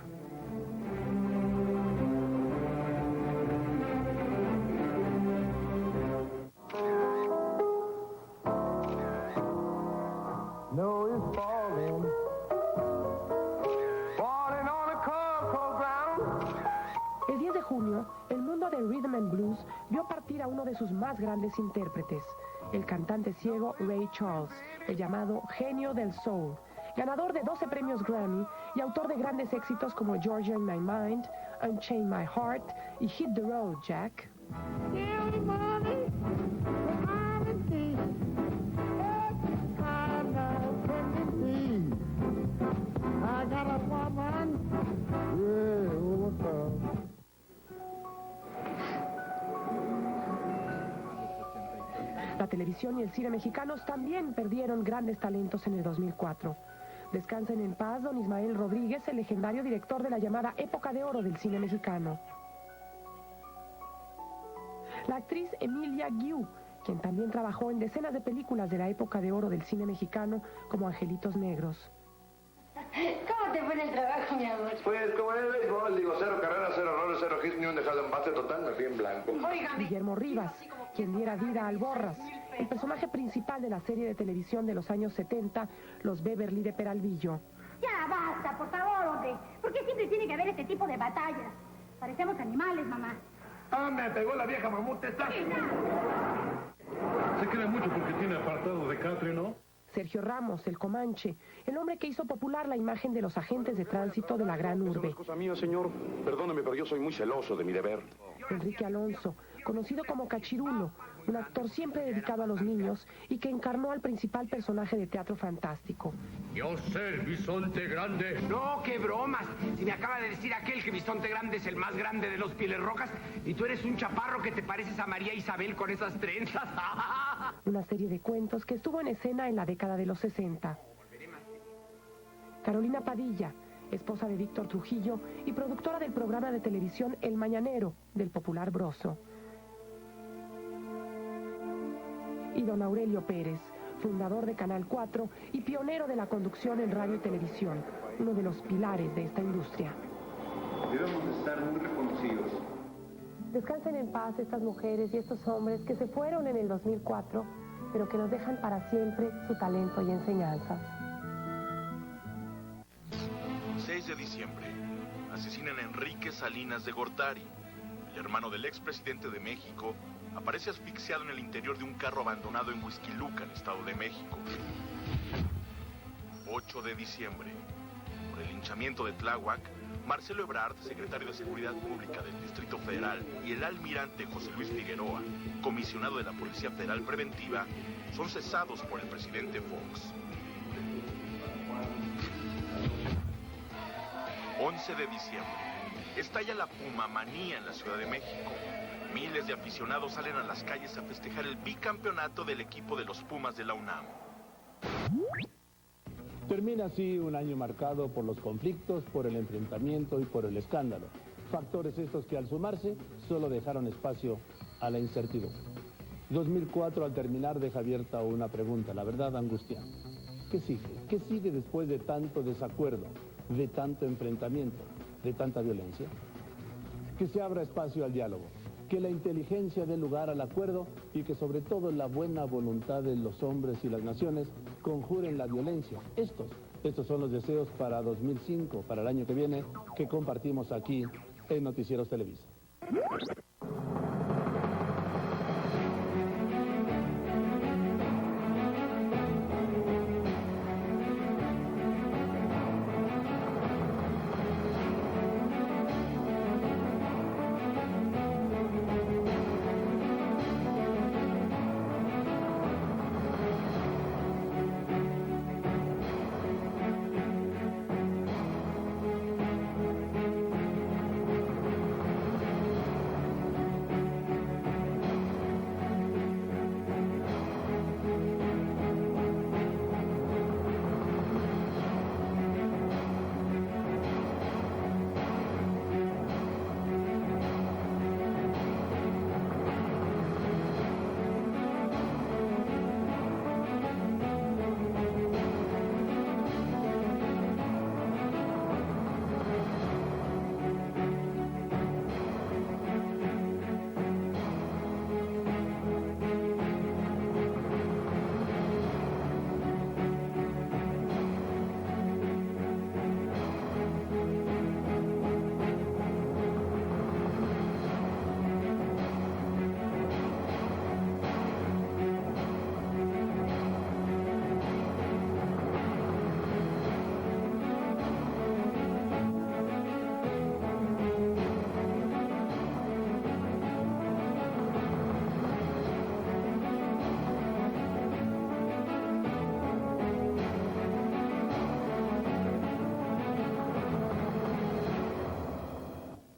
El 10 de junio, el mundo de Rhythm and Blues vio partir a uno de sus más grandes intérpretes, el cantante ciego Ray Charles, el llamado genio del soul, ganador de 12 premios Grammy y autor de grandes éxitos como Georgia in My Mind, Unchain My Heart y Hit the Road, Jack. La televisión y el cine mexicanos también perdieron grandes talentos en el 2004. Descansen en paz don Ismael Rodríguez, el legendario director de la llamada época de oro del cine mexicano. La actriz Emilia Guiú, quien también trabajó en decenas de películas de la época de oro del cine mexicano, como Angelitos Negros. ¿Cómo te fue en el trabajo, mi amor? Pues como en el béisbol, digo, 0 carreras, 0 errores, 0 hits, ni un dejado en base total, me fui en blanco. Guillermo Rivas, quien diera vida al Borras, el personaje principal de la serie de televisión de los años 70, Los Beverly de Peralvillo. Ya basta, por favor, hombre. ¿Por qué siempre tiene que haber este tipo de batallas? Parecemos animales, mamá. Ah, me pegó la vieja mamut esta. Se cree mucho porque tiene apartado de catre, ¿no? Sergio Ramos, el Comanche, el hombre que hizo popular la imagen de los agentes de tránsito de la gran urbe. Eso no es cosa mía, señor. Perdóneme, pero yo soy muy celoso de mi deber. Enrique Alonso, conocido como Cachirulo, un actor siempre dedicado a los niños y que encarnó al principal personaje de Teatro Fantástico. Yo sé el bisonte grande. No, qué bromas. Si me acaba de decir aquel que bisonte grande es el más grande de los pieles rojas y tú eres un chaparro que te pareces a María Isabel con esas trenzas. Una serie de cuentos que estuvo en escena en la década de los 60. Carolina Padilla, esposa de Víctor Trujillo y productora del programa de televisión El Mañanero, del popular Broso. Y don Aurelio Pérez, fundador de Canal 4 y pionero de la conducción en radio y televisión, uno de los pilares de esta industria. Debemos estar muy reconocidos. Descansen en paz estas mujeres y estos hombres que se fueron en el 2004, pero que nos dejan para siempre su talento y enseñanza. 6 de diciembre. Asesinan a Enrique Salinas de Gortari. El hermano del expresidente de México aparece asfixiado en el interior de un carro abandonado en Huixquilucan, Estado de México. 8 de diciembre. Por el linchamiento de Tláhuac, Marcelo Ebrard, secretario de Seguridad Pública del Distrito Federal, y el almirante José Luis Figueroa, comisionado de la Policía Federal Preventiva, son cesados por el presidente Fox. 11 de diciembre. Estalla la pumamanía en la Ciudad de México. Miles de aficionados salen a las calles a festejar el bicampeonato del equipo de los Pumas de la UNAM. Termina así un año marcado por los conflictos, por el enfrentamiento y por el escándalo. Factores estos que al sumarse solo dejaron espacio a la incertidumbre. 2004 al terminar deja abierta una pregunta, la verdad angustiante. ¿Qué sigue? ¿Qué sigue después de tanto desacuerdo, de tanto enfrentamiento, de tanta violencia? Que se abra espacio al diálogo, que la inteligencia dé lugar al acuerdo y que sobre todo la buena voluntad de los hombres y las naciones conjuren la violencia. Estos son los deseos para 2005, para el año que viene, que compartimos aquí en Noticieros Televisa.